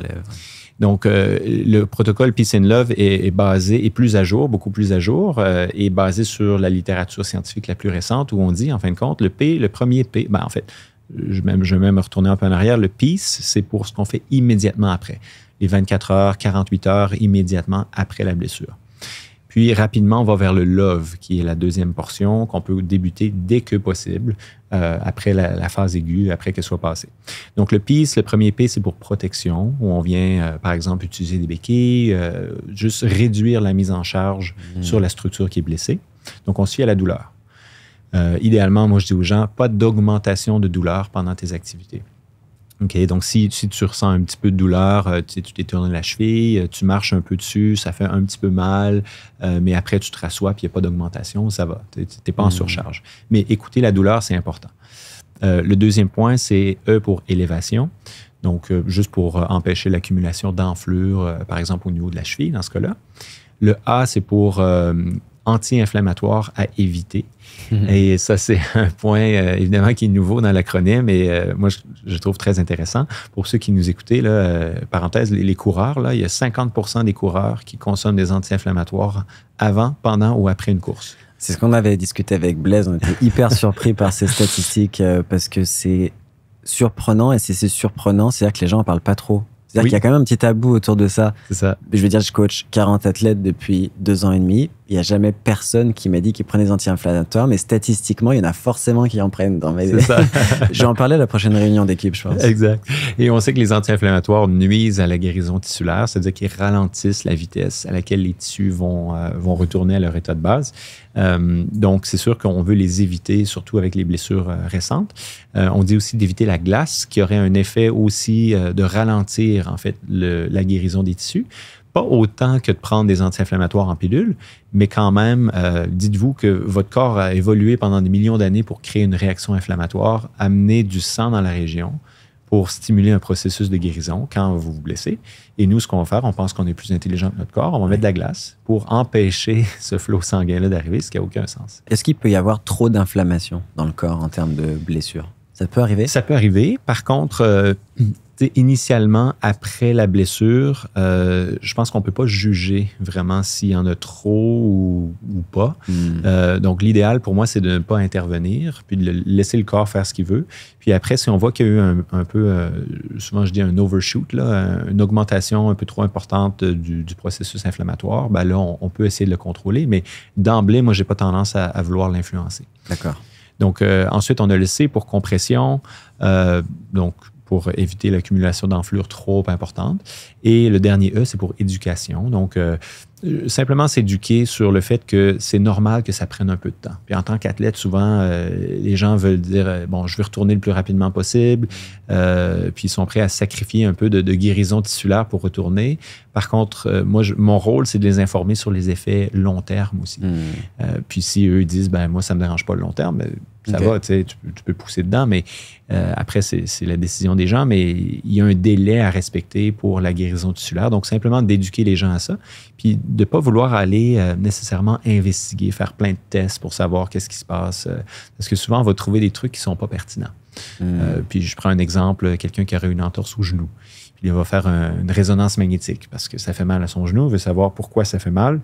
Donc, le protocole Peace and Love est basé, est plus à jour, beaucoup plus à jour, est basé sur la littérature scientifique la plus récente où on dit, en fin de compte, le premier P, en fait, je vais même retourner un peu en arrière, le Peace, c'est pour ce qu'on fait immédiatement après, les 24 heures, 48 heures immédiatement après la blessure. Puis, rapidement, on va vers le Love, qui est la deuxième portion qu'on peut débuter dès que possible, après la phase aiguë, après qu'elle soit passée. Donc, le Peace, le premier P, c'est pour protection, où on vient, par exemple, utiliser des béquilles, juste réduire la mise en charge sur la structure qui est blessée. Donc, on se fie à la douleur. Idéalement, moi, je dis aux gens, pas d'augmentation de douleur pendant tes activités. OK, donc si tu ressens un petit peu de douleur, tu t'es tourné la cheville, tu marches un peu dessus, ça fait un petit peu mal, mais après tu te rassois puis il n'y a pas d'augmentation, ça va, tu n'es pas en surcharge. Mais écouter la douleur, c'est important. Le deuxième point, c'est E pour élévation. Donc, juste pour empêcher l'accumulation d'enflure, par exemple au niveau de la cheville, dans ce cas-là. Le A, c'est pour anti-inflammatoire à éviter. Et ça, c'est un point, évidemment, qui est nouveau dans l'acronyme et moi, je trouve très intéressant. Pour ceux qui nous écoutaient, là, parenthèse, les coureurs, là, il y a 50% des coureurs qui consomment des anti-inflammatoires avant, pendant ou après une course. C'est ce qu'on avait discuté avec Blaise. On était hyper surpris par ces statistiques parce que c'est surprenant et si c'est surprenant, c'est-à-dire que les gens n'en parlent pas trop. C'est-à-dire qu'il y a quand même un petit tabou autour de ça. C'est ça. Je veux dire, je coach 40 athlètes depuis 2 ans et demi. Il n'y a jamais personne qui m'a dit qu'il prenait des anti-inflammatoires, mais statistiquement, il y en a forcément qui en prennent. C'est ça. Je vais en parler à la prochaine réunion d'équipe, je pense. Exact. Et on sait que les anti-inflammatoires nuisent à la guérison tissulaire, c'est-à-dire qu'ils ralentissent la vitesse à laquelle les tissus vont retourner à leur état de base. Donc, c'est sûr qu'on veut les éviter, surtout avec les blessures récentes. On dit aussi d'éviter la glace, qui aurait un effet aussi de ralentir, en fait, la guérison des tissus. Pas autant que de prendre des anti-inflammatoires en pilule, mais quand même, dites-vous que votre corps a évolué pendant des millions d'années pour créer une réaction inflammatoire, amener du sang dans la région pour stimuler un processus de guérison quand vous vous blessez. Et nous, ce qu'on va faire, on pense qu'on est plus intelligent que notre corps, on va mettre de la glace pour empêcher ce flot sanguin-là d'arriver, ce qui n'a aucun sens. Est-ce qu'il peut y avoir trop d'inflammation dans le corps en termes de blessures? Ça peut arriver? Ça peut arriver. Par contre, initialement, après la blessure, je pense qu'on ne peut pas juger vraiment s'il y en a trop ou pas. Donc, l'idéal pour moi, c'est de ne pas intervenir, puis de laisser le corps faire ce qu'il veut. Puis après, si on voit qu'il y a eu un peu, souvent je dis un overshoot, là, une augmentation un peu trop importante du processus inflammatoire, ben là, on peut essayer de le contrôler. Mais d'emblée, moi, je n'ai pas tendance à vouloir l'influencer. D'accord. Donc, ensuite, on a le C pour compression. Donc, pour éviter l'accumulation d'enflure trop importante. Et le dernier E, c'est pour éducation. Donc, simplement s'éduquer sur le fait que c'est normal que ça prenne un peu de temps. Puis en tant qu'athlète, souvent, les gens veulent dire, bon, je veux retourner le plus rapidement possible, puis ils sont prêts à sacrifier un peu de guérison tissulaire pour retourner. Par contre, moi, mon rôle, c'est de les informer sur les effets long terme aussi. Puis si eux disent, ben moi, ça me dérange pas le long terme, Ça va, tu peux pousser dedans, mais après, c'est la décision des gens, mais il y a un délai à respecter pour la guérison tissulaire. Donc, simplement d'éduquer les gens à ça, puis de ne pas vouloir aller nécessairement investiguer, faire plein de tests pour savoir qu'est-ce qui se passe, parce que souvent, on va trouver des trucs qui ne sont pas pertinents. Puis, je prends un exemple, quelqu'un qui aurait une entorse au genou, puis il va faire une résonance magnétique parce que ça fait mal à son genou, il veut savoir pourquoi ça fait mal.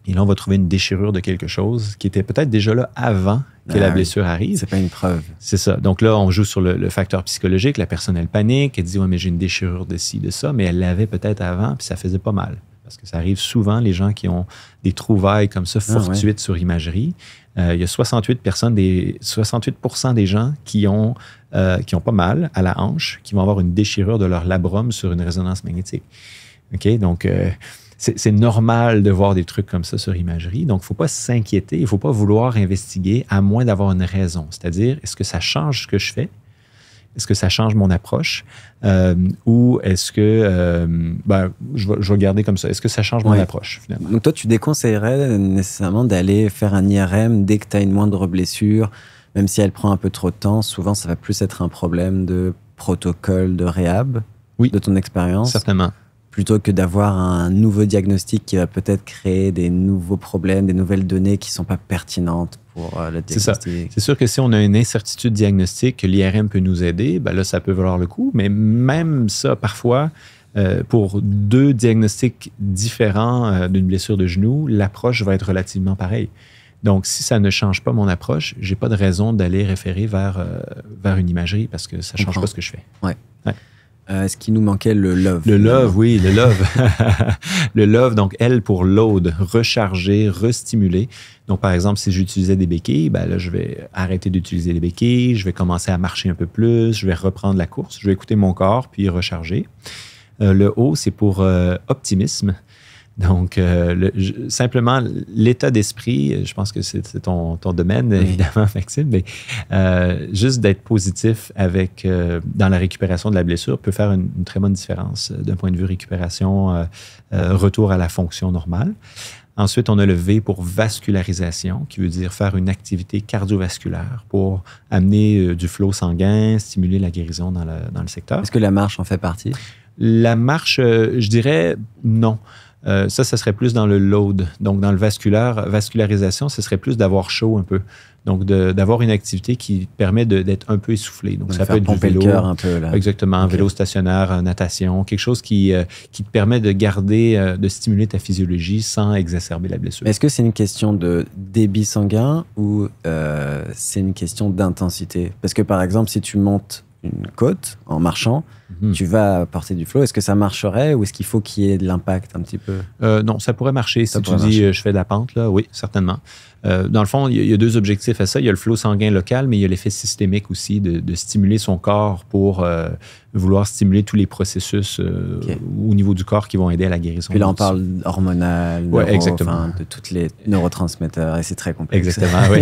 Et là, on va trouver une déchirure de quelque chose qui était peut-être déjà là avant que la blessure arrive. C'est pas une preuve. C'est ça. Donc là, on joue sur le facteur psychologique. La personne, elle panique. Elle dit, ouais, mais j'ai une déchirure de ci, de ça. Mais elle l'avait peut-être avant, puis ça faisait pas mal. Parce que ça arrive souvent, les gens qui ont des trouvailles comme ça, fortuites sur imagerie. Il y a 68% des gens qui ont pas mal à la hanche, qui vont avoir une déchirure de leur labrum sur une résonance magnétique. OK? Donc, c'est normal de voir des trucs comme ça sur imagerie. Donc, il ne faut pas s'inquiéter. Il ne faut pas vouloir investiguer à moins d'avoir une raison. C'est-à-dire, est-ce que ça change ce que je fais? Est-ce que ça change mon approche? Ou est-ce que... je vais garder comme ça. Est-ce que ça change mon approche, finalement? Donc, toi, tu déconseillerais nécessairement d'aller faire un IRM dès que tu as une moindre blessure, même si elle prend un peu trop de temps. Souvent, ça va plus être un problème de protocole de réhab, de ton expérience. Certainement. Plutôt que d'avoir un nouveau diagnostic qui va peut-être créer des nouveaux problèmes, des nouvelles données qui ne sont pas pertinentes pour le diagnostic. C'est ça. C'est sûr que si on a une incertitude diagnostique, que l'IRM peut nous aider, ben là, ça peut valoir le coup. Mais même ça, parfois, pour 2 diagnostics différents d'une blessure de genou, l'approche va être relativement pareille. Donc, si ça ne change pas mon approche, je n'ai pas de raison d'aller référer vers une imagerie parce que ça ne change pas ce que je fais. Ouais. Est-ce qu'il nous manquait le LOVE? Le LOVE, oui, le LOVE. Le LOVE, donc L pour load, recharger, restimuler. Donc, par exemple, si j'utilisais des béquilles, ben là, je vais arrêter d'utiliser les béquilles, je vais commencer à marcher un peu plus, je vais reprendre la course, je vais écouter mon corps, puis recharger. Le O, c'est pour optimisme. Donc, simplement, l'état d'esprit, je pense que c'est ton domaine, évidemment, Maxime, mais juste d'être positif dans la récupération de la blessure peut faire une très bonne différence d'un point de vue récupération, retour à la fonction normale. Ensuite, on a le V pour vascularisation, qui veut dire faire une activité cardiovasculaire pour amener du flot sanguin, stimuler la guérison dans le secteur. Est-ce que la marche en fait partie? La marche, je dirais non. Ça serait plus dans le load. Donc, dans le vascularisation, ce serait plus d'avoir chaud un peu. Donc, d'avoir une activité qui permet d'être un peu essoufflé. Donc, ça peut être du vélo. Le cœur un peu, là. Exactement. Okay. Vélo stationnaire, natation, quelque chose qui te permet de garder, de stimuler ta physiologie sans exacerber la blessure. Est-ce que c'est une question de débit sanguin ou c'est une question d'intensité? Parce que, par exemple, si tu montes une côte en marchant, tu vas apporter du flow. Est-ce que ça marcherait ou est-ce qu'il faut qu'il y ait de l'impact un petit peu? Non, ça pourrait marcher. Si tu dis je fais de la pente, là, oui, certainement. Dans le fond, il y a 2 objectifs à ça. Il y a le flot sanguin local, mais il y a l'effet systémique aussi de stimuler son corps pour vouloir stimuler tous les processus au niveau du corps qui vont aider à la guérison. Puis là, on parle hormonal, de tous les neurotransmetteurs et c'est très complexe. Exactement,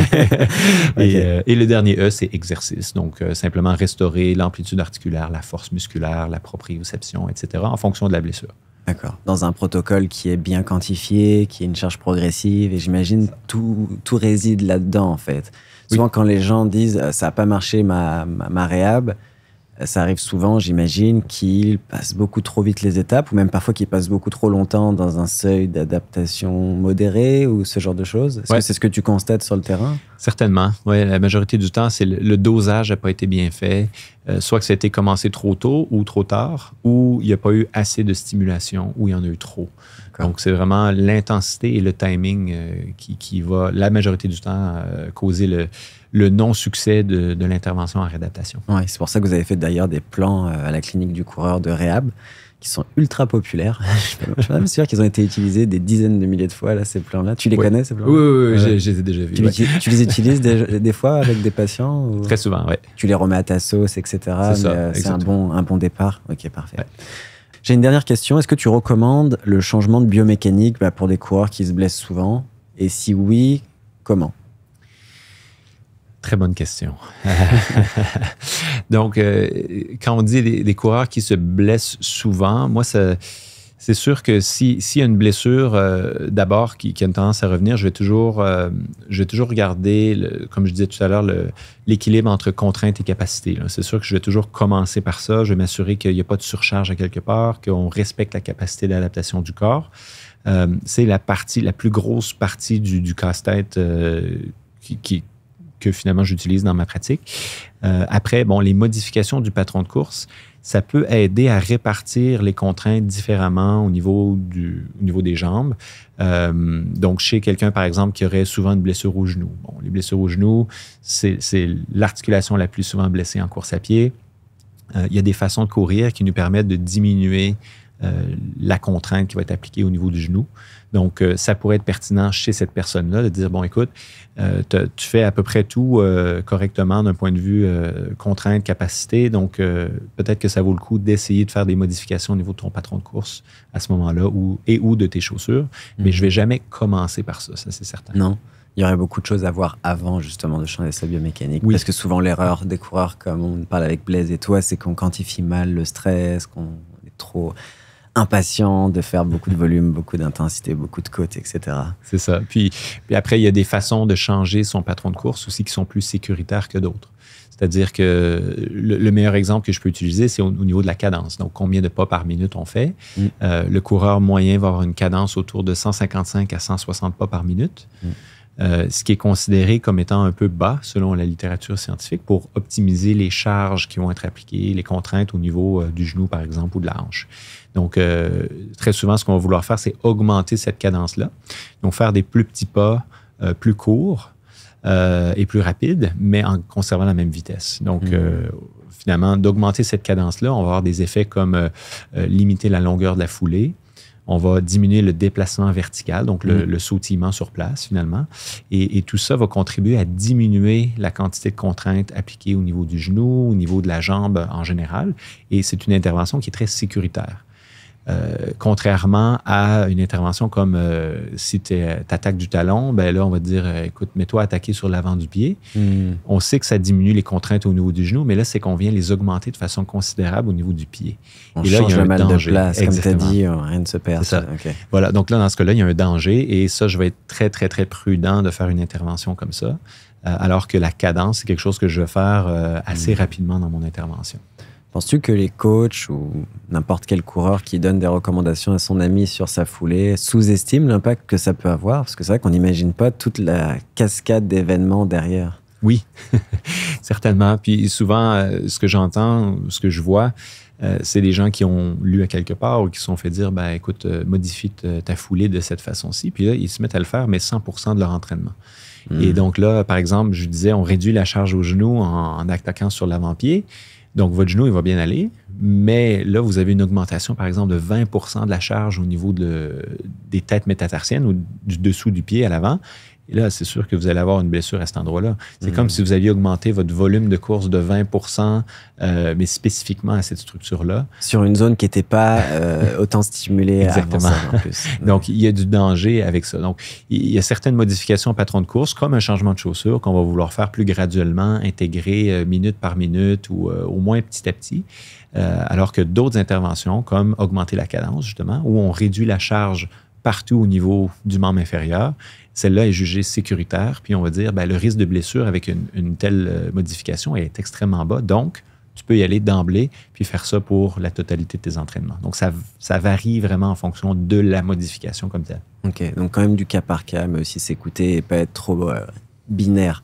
oui. Et le dernier E, c'est exercice. Donc, simplement restaurer l'amplitude articulaire, la force musculaire, la proprioception, etc., en fonction de la blessure. D'accord. Dans un protocole qui est bien quantifié, qui est une charge progressive, et j'imagine tout réside là-dedans, en fait. Souvent, quand les gens disent « ça n'a pas marché ma réhab », ça arrive souvent, j'imagine, qu'ils passent beaucoup trop vite les étapes, ou même parfois qu'ils passent beaucoup trop longtemps dans un seuil d'adaptation modéré, ou ce genre de choses. Est-ce que c'est ce que tu constates sur le terrain? Certainement. Oui, la majorité du temps, c'est le dosage n'a pas été bien fait. Soit que ça a été commencé trop tôt ou trop tard, ou il n'y a pas eu assez de stimulation, ou il y en a eu trop. Donc, c'est vraiment l'intensité et le timing qui va, la majorité du temps, causer le non-succès de l'intervention en réadaptation. Oui, c'est pour ça que vous avez fait d'ailleurs des plans à la clinique du coureur de réhab qui sont ultra populaires. Je suis même sûr qu'ils ont été utilisés des dizaines de milliers de fois, là, ces plans-là. Tu les connais, ces plans? Oui, je les ai déjà vus. Tu les utilises des fois avec des patients ou... Très souvent, oui. Tu les remets à ta sauce, etc. C'est un bon départ. OK, parfait. Ouais. J'ai une dernière question. Est-ce que tu recommandes le changement de biomécanique pour des coureurs qui se blessent souvent? Et si oui, comment? Très bonne question. Donc, quand on dit des coureurs qui se blessent souvent, moi, C'est sûr que s'il y a une blessure, d'abord, qui a une tendance à revenir, je vais toujours regarder, comme je disais tout à l'heure, l'équilibre entre contrainte et capacité. Là. C'est sûr que je vais toujours commencer par ça. Je vais m'assurer qu'il n'y a pas de surcharge à quelque part, qu'on respecte la capacité d'adaptation du corps. C'est la plus grosse partie du casse-tête que finalement j'utilise dans ma pratique. Après, les modifications du patron de course, ça peut aider à répartir les contraintes différemment au niveau des jambes. Donc, chez quelqu'un, par exemple, qui aurait souvent une blessure au genou. Bon, les blessures au genou, c'est l'articulation la plus souvent blessée en course à pied. Il y a des façons de courir qui nous permettent de diminuer la contrainte qui va être appliquée au niveau du genou. Donc, ça pourrait être pertinent chez cette personne-là de dire, bon, écoute, tu fais à peu près tout correctement d'un point de vue contrainte, capacité. Donc, peut-être que ça vaut le coup d'essayer de faire des modifications au niveau de ton patron de course à ce moment-là ou de tes chaussures. Mais je ne vais jamais commencer par ça c'est certain. Non. Il y aurait beaucoup de choses à voir avant, justement, de changer sa biomécanique. Oui. Parce que souvent, l'erreur des coureurs, comme on parle avec Blaise et toi, c'est qu'on quantifie mal le stress, qu'on est trop impatient de faire beaucoup de volume, beaucoup d'intensité, beaucoup de côtes, etc. C'est ça. Puis après, il y a des façons de changer son patron de course aussi qui sont plus sécuritaires que d'autres. C'est-à-dire que le meilleur exemple que je peux utiliser, c'est au niveau de la cadence. Donc, combien de pas par minute on fait. Le coureur moyen va avoir une cadence autour de 155 à 160 pas par minute. Ce qui est considéré comme étant un peu bas selon la littérature scientifique pour optimiser les charges qui vont être appliquées, les contraintes au niveau du genou, par exemple, ou de la hanche. Donc, très souvent, ce qu'on va vouloir faire, c'est augmenter cette cadence-là. Donc, faire des plus petits pas plus courts et plus rapides, mais en conservant la même vitesse. Donc, finalement, d'augmenter cette cadence-là, on va avoir des effets comme limiter la longueur de la foulée. On va diminuer le déplacement vertical, donc le sautillement sur place, finalement. Et tout ça va contribuer à diminuer la quantité de contraintes appliquées au niveau du genou, au niveau de la jambe en général. Et c'est une intervention qui est très sécuritaire. Contrairement à une intervention comme si tu attaques du talon, ben là, on va te dire, écoute, mets-toi à attaquer sur l'avant du pied. On sait que ça diminue les contraintes au niveau du genou, mais là, c'est qu'on vient les augmenter de façon considérable au niveau du pied. On et là, change il y a le mal danger. de place, Exactement. comme tu as dit, rien ne se perd. C'est ça. Okay. Voilà, donc là, dans ce cas-là, il y a un danger et ça, je vais être très, très, très prudent de faire une intervention comme ça, alors que la cadence, c'est quelque chose que je vais faire assez rapidement dans mon intervention. Penses-tu que les coachs ou n'importe quel coureur qui donne des recommandations à son ami sur sa foulée sous-estime l'impact que ça peut avoir? Parce que c'est vrai qu'on n'imagine pas toute la cascade d'événements derrière. Oui, certainement. Puis souvent, ce que j'entends, ce que je vois, c'est des gens qui ont lu à quelque part ou qui se sont fait dire, ben écoute, modifie ta foulée de cette façon-ci. Puis là, ils se mettent à le faire, mais 100% de leur entraînement. Et donc là, par exemple, je disais, on réduit la charge au genou en attaquant sur l'avant-pied. Donc, votre genou, il va bien aller, mais là, vous avez une augmentation, par exemple, de 20% de la charge au niveau des têtes métatarsiennes ou du dessous du pied à l'avant. Et là, c'est sûr que vous allez avoir une blessure à cet endroit-là. C'est comme si vous aviez augmenté votre volume de course de 20%, mais spécifiquement à cette structure-là. Sur une zone qui n'était pas autant stimulée. Exactement. Avant ça, en plus. Donc, il y a du danger avec ça. Donc, il y a certaines modifications au patron de course, comme un changement de chaussure, qu'on va vouloir faire plus graduellement, intégrer minute par minute ou au moins petit à petit. Alors que d'autres interventions, comme augmenter la cadence, justement, où on réduit la charge partout au niveau du membre inférieur, celle-là est jugée sécuritaire. Puis on va dire, ben, le risque de blessure avec une telle modification est extrêmement bas. Donc, tu peux y aller d'emblée puis faire ça pour la totalité de tes entraînements. Donc, ça varie vraiment en fonction de la modification comme telle. OK. Donc, quand même du cas par cas, mais aussi s'écouter et pas être trop binaire.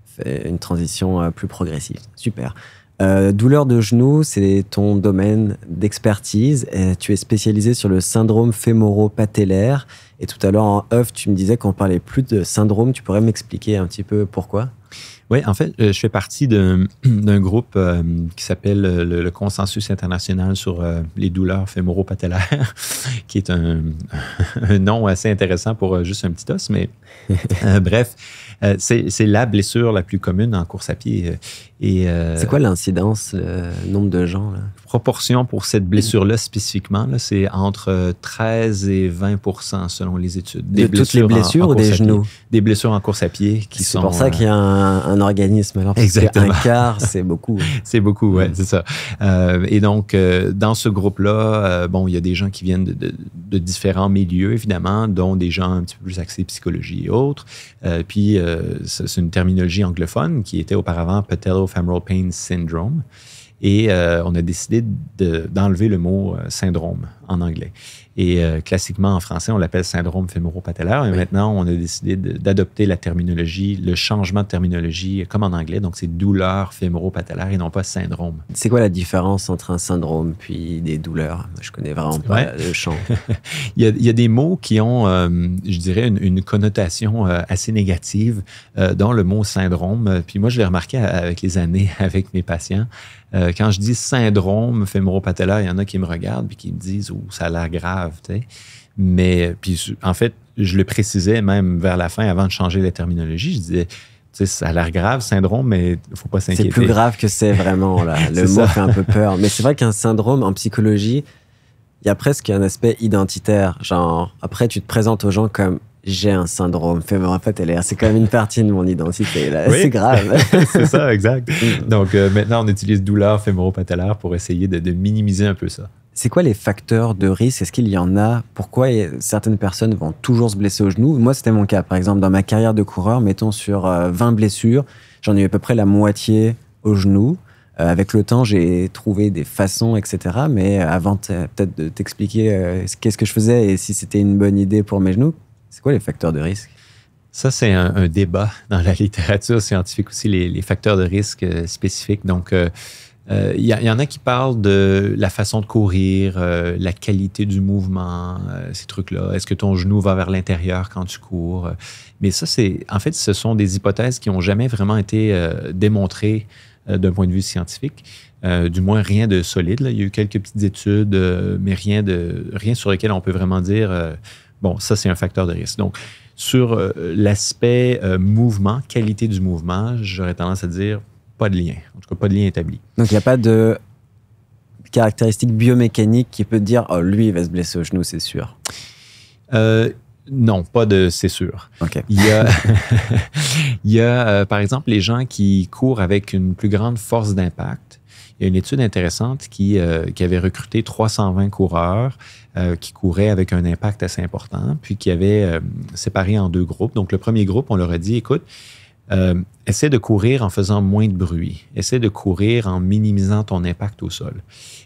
Fait une transition plus progressive. Super. Douleur de genou, c'est ton domaine d'expertise. Tu es spécialisé sur le syndrome fémoro-patellaire. Et tout à l'heure, en off, tu me disais qu'on parlait plus de syndrome. Tu pourrais m'expliquer un petit peu pourquoi? Oui, en fait, je fais partie d'un groupe qui s'appelle le Consensus international sur les douleurs fémoro-patellaires, qui est un nom assez intéressant pour juste un petit os, mais bref, c'est la blessure la plus commune en course à pied. C'est quoi l'incidence, le nombre de gens? Là? Proportion pour cette blessure-là spécifiquement, là, c'est entre 13 et 20% selon les études. De toutes les blessures ou des genoux? Des blessures en course à pied qui sont... C'est pour ça qu'il y a un organisme. Alors, parce exactement. Un quart, c'est beaucoup. C'est beaucoup, oui, c'est ça. Et donc, dans ce groupe-là, bon, il y a des gens qui viennent de différents milieux, évidemment, dont des gens un petit peu plus axés psychologie et autres. Puis, c'est une terminologie anglophone qui était auparavant Patellofemoral Pain Syndrome. Et on a décidé d'enlever le mot syndrome en anglais. Et classiquement, en français, on l'appelle syndrome fémoro-patellaire. Et maintenant, on a décidé d'adopter la terminologie, le changement de terminologie, comme en anglais. Donc, c'est douleur fémoro-patellaire et non pas syndrome. C'est quoi la différence entre un syndrome puis des douleurs? Je connais vraiment pas le champ. Il y a des mots qui ont, je dirais, une connotation assez négative, dont le mot syndrome. Puis moi, je l'ai remarqué avec les années avec mes patients. Quand je dis syndrome fémoro-patellaire, il y en a qui me regardent et qui me disent « Oh, ça a l'air grave ». Mais puis en fait, je le précisais même vers la fin, avant de changer la terminologie. Je disais « ça a l'air grave, syndrome, mais il ne faut pas s'inquiéter ». C'est plus grave que c'est vraiment. Là. Le mot fait un peu peur. Mais c'est vrai qu'un syndrome, en psychologie, il y a presque un aspect identitaire. Genre, après, tu te présentes aux gens comme j'ai un syndrome fémoro-patellaire. C'est quand même une partie de mon identité. Là. Oui. C'est grave. C'est ça, exact. Donc, maintenant, on utilise douleur fémoro-patellaire pour essayer de minimiser un peu ça. C'est quoi les facteurs de risque? Est-ce qu'il y en a? Pourquoi certaines personnes vont toujours se blesser au genou? Moi, c'était mon cas. Par exemple, dans ma carrière de coureur, mettons sur 20 blessures, j'en ai eu à peu près la moitié au genou. Avec le temps, j'ai trouvé des façons, etc. Mais avant peut-être de t'expliquer qu'est-ce que je faisais et si c'était une bonne idée pour mes genoux, c'est quoi les facteurs de risque? Ça, c'est un débat dans la littérature scientifique aussi, les facteurs de risque spécifiques. Donc, il y en a qui parlent de la façon de courir, la qualité du mouvement, ces trucs-là. Est-ce que ton genou va vers l'intérieur quand tu cours? Mais ça, en fait, ce sont des hypothèses qui n'ont jamais vraiment été démontrées d'un point de vue scientifique. Du moins, rien de solide. Là. Il y a eu quelques petites études, mais rien sur lequel on peut vraiment dire bon, ça, c'est un facteur de risque. Donc, sur l'aspect mouvement, qualité du mouvement, j'aurais tendance à dire pas de lien. En tout cas, pas de lien établi. Donc, il n'y a pas de caractéristique biomécanique qui peut dire « Oh, lui, il va se blesser au genou, c'est sûr ». Non, pas de c'est sûr. Okay. Il y a par exemple, les gens qui courent avec une plus grande force d'impact. Il y a une étude intéressante qui avait recruté 320 coureurs qui couraient avec un impact assez important, puis qui avait séparé en 2 groupes. Donc, le premier groupe, on leur a dit, écoute, essaie de courir en faisant moins de bruit. Essaie de courir en minimisant ton impact au sol.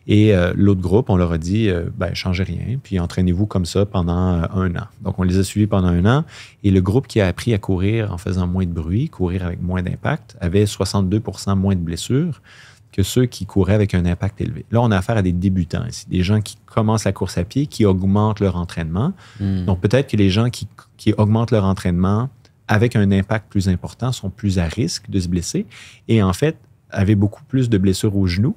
Et l'autre groupe, on leur a dit, changez rien, puis entraînez-vous comme ça pendant 1 an. Donc, on les a suivis pendant 1 an. Et le groupe qui a appris à courir en faisant moins de bruit, courir avec moins d'impact, avait 62% moins de blessures que ceux qui couraient avec un impact élevé. Là, on a affaire à des débutants ici, des gens qui commencent la course à pied, qui augmentent leur entraînement. Donc, peut-être que les gens qui augmentent leur entraînement avec un impact plus important sont plus à risque de se blesser et en fait, avaient beaucoup plus de blessures aux genoux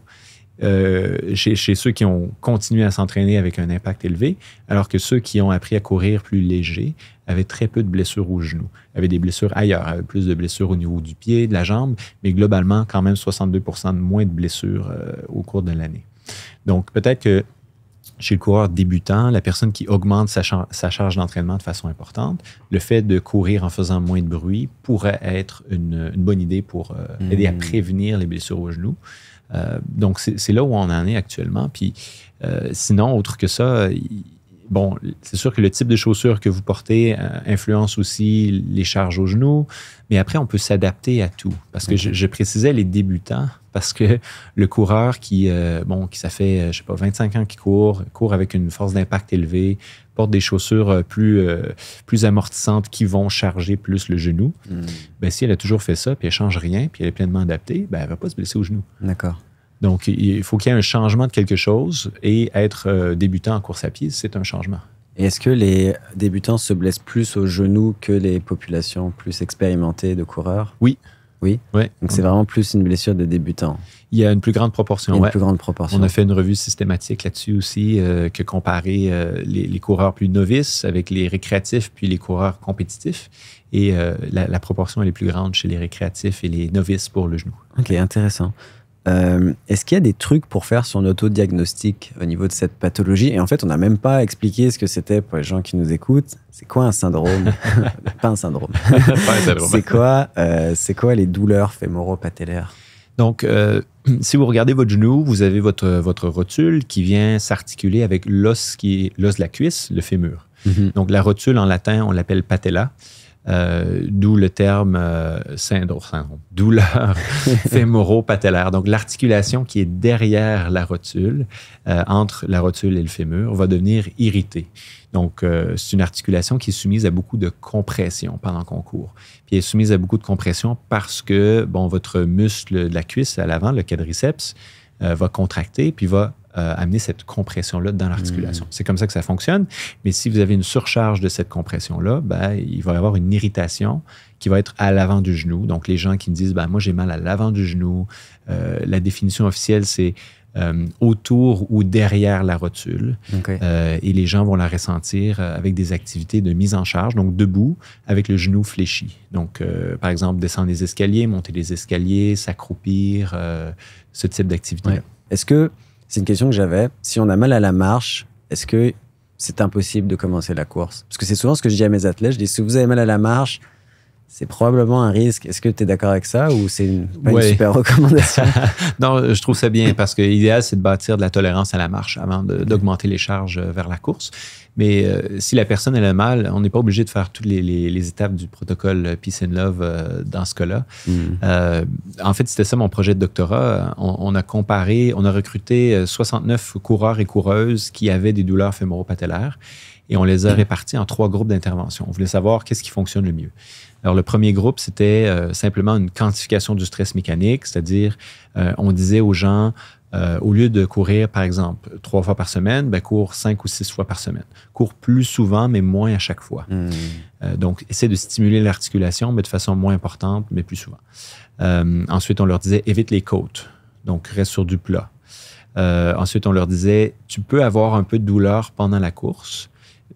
chez ceux qui ont continué à s'entraîner avec un impact élevé, alors que ceux qui ont appris à courir plus léger avaient très peu de blessures aux genoux, avaient des blessures ailleurs, avaient plus de blessures au niveau du pied, de la jambe, mais globalement, quand même 62% de moins de blessures au cours de l'année. Donc, peut-être que chez le coureur débutant, la personne qui augmente sa charge d'entraînement de façon importante, le fait de courir en faisant moins de bruit pourrait être une bonne idée pour aider à prévenir les blessures aux genoux. Donc, c'est là où on en est actuellement. Puis, sinon, autre que ça, bon, c'est sûr que le type de chaussures que vous portez influence aussi les charges aux genoux, mais après, on peut s'adapter à tout. Parce que je précisais les débutants, parce que le coureur qui ça fait, 25 ans qu'il court avec une force d'impact élevée, porte des chaussures plus amortissantes qui vont charger plus le genou, si elle a toujours fait ça, puis elle ne change rien, puis elle est pleinement adaptée, elle ne va pas se blesser au genou. D'accord. Donc, il faut qu'il y ait un changement de quelque chose et être débutant en course à pied, c'est un changement. Et est-ce que les débutants se blessent plus au genou que les populations plus expérimentées de coureurs? Oui. Oui? Ouais. Donc, c'est vraiment plus une blessure de débutant. Il y a une plus grande proportion. Une plus grande proportion. On a fait une revue systématique là-dessus aussi, que comparer les coureurs plus novices avec les récréatifs puis les coureurs compétitifs. Et la proportion elle est plus grande chez les récréatifs et les novices pour le genou. OK, intéressant. Est-ce qu'il y a des trucs pour faire son autodiagnostic au niveau de cette pathologie? Et en fait, on n'a même pas expliqué ce que c'était pour les gens qui nous écoutent. C'est quoi un syndrome? Pas un syndrome. Pas un syndrome. C'est quoi les douleurs fémoro-patellaires? Donc, si vous regardez votre genou, vous avez votre rotule qui vient s'articuler avec l'os qui est l'os de la cuisse, le fémur. Donc, la rotule, en latin, on l'appelle patella. D'où le terme syndrome, douleur fémoro-patellaire. Donc, l'articulation qui est derrière la rotule, entre la rotule et le fémur, va devenir irritée. Donc, c'est une articulation qui est soumise à beaucoup de compression pendant qu'on court. Puis, elle est soumise à beaucoup de compression parce que, votre muscle de la cuisse à l'avant, le quadriceps, va contracter puis va amener cette compression-là dans l'articulation. C'est comme ça que ça fonctionne. Mais si vous avez une surcharge de cette compression-là, il va y avoir une irritation qui va être à l'avant du genou. Donc, les gens qui me disent, moi, j'ai mal à l'avant du genou, la définition officielle, c'est autour ou derrière la rotule. Okay. Et les gens vont la ressentir avec des activités de mise en charge, donc debout, avec le genou fléchi. Donc, par exemple, descendre les escaliers, monter les escaliers, s'accroupir, ce type d'activité-là. Ouais. Est-ce que, c'est une question que j'avais, si on a mal à la marche, est-ce que c'est impossible de commencer la course? Parce que c'est souvent ce que je dis à mes athlètes, je dis, si vous avez mal à la marche, c'est probablement un risque. Est-ce que tu es d'accord avec ça ou c'est pas une super recommandation? Non, je trouve ça bien parce que l'idéal, c'est de bâtir de la tolérance à la marche avant d'augmenter les charges vers la course. Mais si la personne elle a mal, on n'est pas obligé de faire toutes les étapes du protocole Peace and Love dans ce cas-là. En fait, c'était ça mon projet de doctorat. On a recruté 69 coureurs et coureuses qui avaient des douleurs fémoro-patellaires et on les a répartis en 3 groupes d'intervention. On voulait savoir qu'est-ce qui fonctionne le mieux. Alors, le premier groupe, c'était simplement une quantification du stress mécanique, c'est-à-dire, on disait aux gens, au lieu de courir, par exemple, 3 fois par semaine, cours 5 ou 6 fois par semaine. Cours plus souvent, mais moins à chaque fois. Donc, essaie de stimuler l'articulation, mais de façon moins importante, mais plus souvent. Ensuite, on leur disait, évite les côtes. Donc, reste sur du plat. Ensuite, on leur disait, tu peux avoir un peu de douleur pendant la course,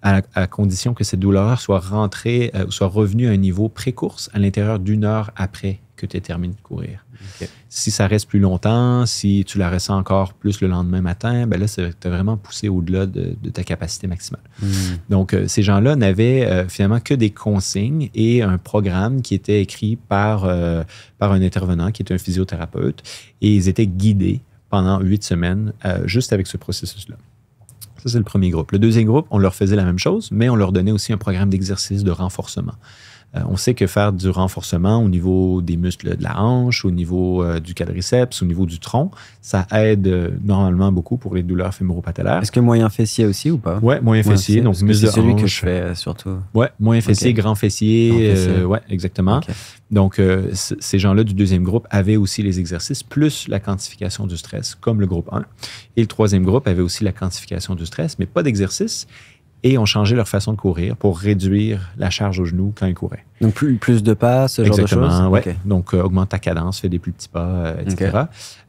à condition que cette douleur soit revenue à un niveau pré-course à l'intérieur d'1 heure après que tu aies terminé de courir. Okay. Si ça reste plus longtemps, si tu la ressens encore plus le lendemain matin, là, tu as vraiment poussé au-delà de ta capacité maximale. Donc, ces gens-là n'avaient finalement que des consignes et un programme qui était écrit par un intervenant qui était un physiothérapeute et ils étaient guidés pendant 8 semaines juste avec ce processus-là. Ça, c'est le premier groupe. Le deuxième groupe, on leur faisait la même chose, mais on leur donnait aussi un programme d'exercice de renforcement. On sait que faire du renforcement au niveau des muscles de la hanche, au niveau du quadriceps, au niveau du tronc, ça aide normalement beaucoup pour les douleurs fémoro-patellaires. Est-ce que moyen fessier aussi ou pas? Oui, moyen fessier. Donc, muscle de hanche. C'est celui que je fais surtout. Oui, moyen fessier, grand fessier. Oui, exactement. Okay. Donc, ces gens-là du deuxième groupe avaient aussi les exercices, plus la quantification du stress, comme le groupe 1. Et le troisième groupe avait aussi la quantification du stress, mais pas d'exercice. Et ont changé leur façon de courir pour réduire la charge au genou quand ils couraient. Donc, plus de pas, ce genre de choses? Exactement, oui. Okay. Donc, augmente ta cadence, fais des plus petits pas, etc.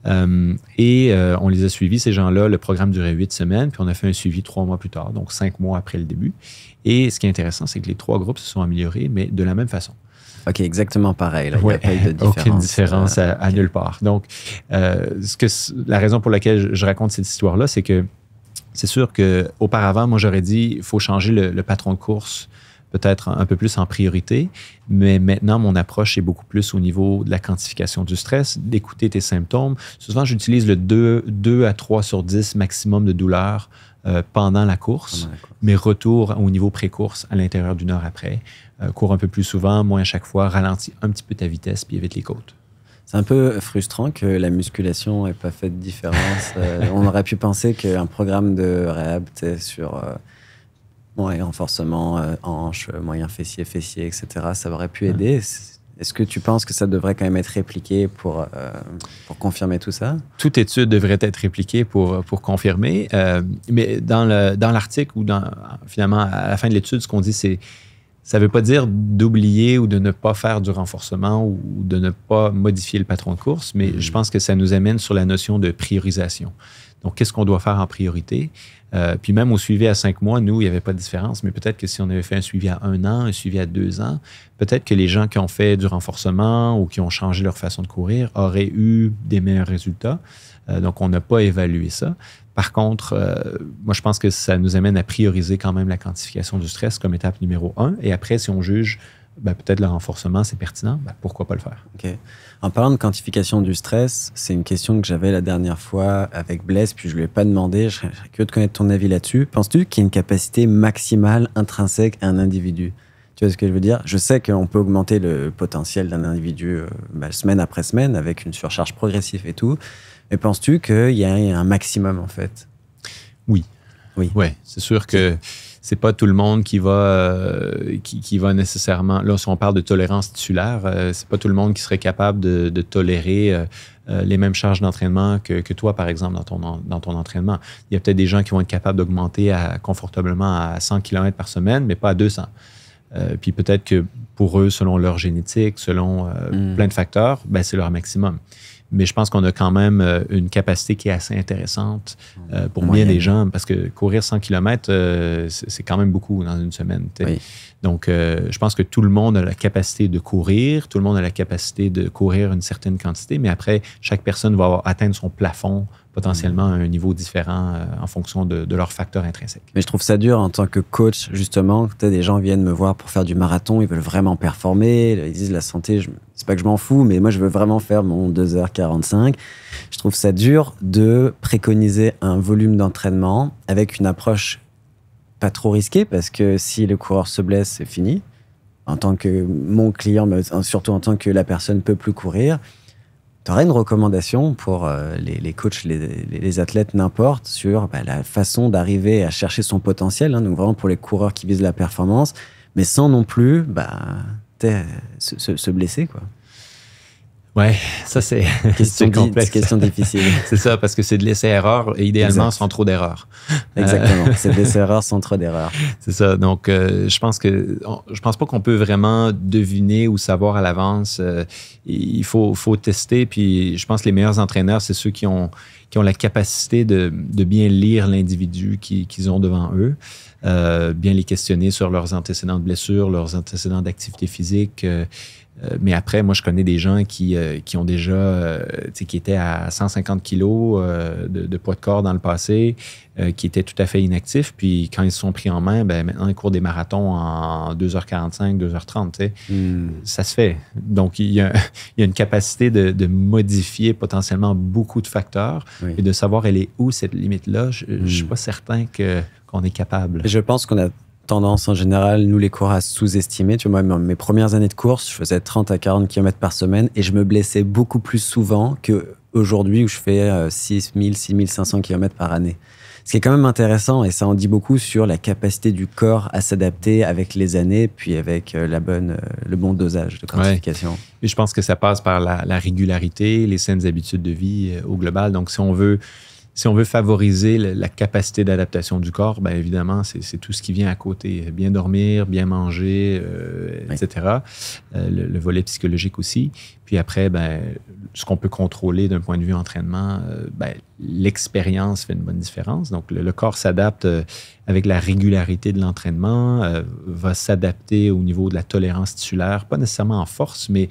Okay. On les a suivis, ces gens-là. Le programme durait 8 semaines, puis on a fait un suivi 3 mois plus tard, donc 5 mois après le début. Et ce qui est intéressant, c'est que les 3 groupes se sont améliorés, mais de la même façon. OK, exactement pareil. Là. Il n'y a pas eu de différence. Aucune différence à nulle part. Donc, la raison pour laquelle je raconte cette histoire-là, c'est que c'est sûr qu'auparavant, moi, j'aurais dit il faut changer le patron de course peut-être un peu plus en priorité, mais maintenant, mon approche est beaucoup plus au niveau de la quantification du stress, d'écouter tes symptômes. Souvent, j'utilise le 2 à 3 sur 10 maximum de douleur pendant la course, mais retour au niveau pré-course à l'intérieur d'1 heure après. Cours un peu plus souvent, moins à chaque fois, ralentis un petit peu ta vitesse, puis évite les côtes. C'est un peu frustrant que la musculation n'ait pas fait de différence. On aurait pu penser qu'un programme de réhab sur renforcement, hanche, moyen fessier, etc., ça aurait pu aider. Est-ce que tu penses que ça devrait quand même être répliqué pour confirmer tout ça? Toute étude devrait être répliquée pour confirmer. Mais dans l'article ou finalement à la fin de l'étude, ce qu'on dit, c'est ça ne veut pas dire d'oublier ou de ne pas faire du renforcement ou de ne pas modifier le patron de course, mais je pense que ça nous amène sur la notion de priorisation. Donc, qu'est-ce qu'on doit faire en priorité? Puis même au suivi à 5 mois, nous, il n'y avait pas de différence. Mais peut-être que si on avait fait un suivi à 1 an, un suivi à 2 ans, peut-être que les gens qui ont fait du renforcement ou qui ont changé leur façon de courir auraient eu des meilleurs résultats. Donc, on n'a pas évalué ça. Par contre, moi, je pense que ça nous amène à prioriser quand même la quantification du stress comme étape numéro 1. Et après, si on juge peut-être le renforcement, c'est pertinent, pourquoi pas le faire? OK. En parlant de quantification du stress, c'est une question que j'avais la dernière fois avec Blaise, puis je ne lui ai pas demandé. Je serais curieux de connaître ton avis là-dessus. Penses-tu qu'il y a une capacité maximale intrinsèque à un individu? Tu vois ce que je veux dire? Je sais qu'on peut augmenter le potentiel d'un individu semaine après semaine avec une surcharge progressive et tout. Mais penses-tu qu'il y a un maximum, en fait? Oui. Oui. Ouais, c'est sûr que c'est pas tout le monde qui va nécessairement... Là, si on parle de tolérance tissulaire, c'est pas tout le monde qui serait capable de tolérer les mêmes charges d'entraînement que toi, par exemple, dans ton entraînement. Il y a peut-être des gens qui vont être capables d'augmenter confortablement à 100 km par semaine, mais pas à 200. Puis peut-être que pour eux, selon leur génétique, selon plein de facteurs, c'est leur maximum. Mais je pense qu'on a quand même une capacité qui est assez intéressante pour bien des gens, parce que courir 100 km, c'est quand même beaucoup dans une semaine. Oui. Donc, je pense que tout le monde a la capacité de courir, tout le monde a la capacité de courir une certaine quantité, mais après, chaque personne va atteindre son plafond potentiellement à un niveau différent en fonction de leurs facteurs intrinsèques. Mais je trouve ça dur en tant que coach, justement. Des gens viennent me voir pour faire du marathon, ils veulent vraiment performer, ils disent la santé, c'est pas que je m'en fous, mais moi je veux vraiment faire mon 2h45. Je trouve ça dur de préconiser un volume d'entraînement avec une approche pas trop risquée, parce que si le coureur se blesse, c'est fini. En tant que mon client, mais surtout en tant que la personne ne peut plus courir, tu aurais une recommandation pour les coachs, les athlètes, n'importe, sur la façon d'arriver à chercher son potentiel, hein, donc vraiment pour les coureurs qui visent la performance, mais sans non plus se blesser, quoi. Ouais, ça c'est complexe. Question difficile. C'est ça, parce que c'est de l'essai-erreur et idéalement sans trop d'erreurs. Exactement, c'est de l'essai-erreur sans trop d'erreurs. C'est ça, donc je pense pas qu'on peut vraiment deviner ou savoir à l'avance. Il faut tester, puis je pense que les meilleurs entraîneurs, c'est ceux qui ont la capacité de bien lire l'individu qu'ils ont devant eux, bien les questionner sur leurs antécédents de blessures, leurs antécédents d'activité physique. Mais après, moi, je connais des gens qui ont déjà, qui étaient à 150 kilos de poids de corps dans le passé, qui étaient tout à fait inactifs. Puis quand ils se sont pris en main, maintenant, ils courent des marathons en 2h45, 2h30. Ça se fait. Donc, il y a une capacité de modifier potentiellement beaucoup de facteurs et de savoir elle est où cette limite-là. Je ne suis pas certain qu'on est capable. Je pense qu'on a tendance en général, nous les coureurs, à sous-estimer. Tu vois, moi, mes premières années de course, je faisais 30 à 40 km par semaine et je me blessais beaucoup plus souvent qu'aujourd'hui où je fais 6000, 6500 km par année. Ce qui est quand même intéressant et ça en dit beaucoup sur la capacité du corps à s'adapter avec les années puis avec le bon dosage de quantification. Ouais. Et je pense que ça passe par la régularité, les saines habitudes de vie au global. Donc, si on veut favoriser la capacité d'adaptation du corps, évidemment, c'est tout ce qui vient à côté. Bien dormir, bien manger, etc. Le volet psychologique aussi. Puis après, ce qu'on peut contrôler d'un point de vue entraînement, l'expérience fait une bonne différence. Donc, le corps s'adapte avec la régularité de l'entraînement, va s'adapter au niveau de la tolérance tissulaire, pas nécessairement en force, mais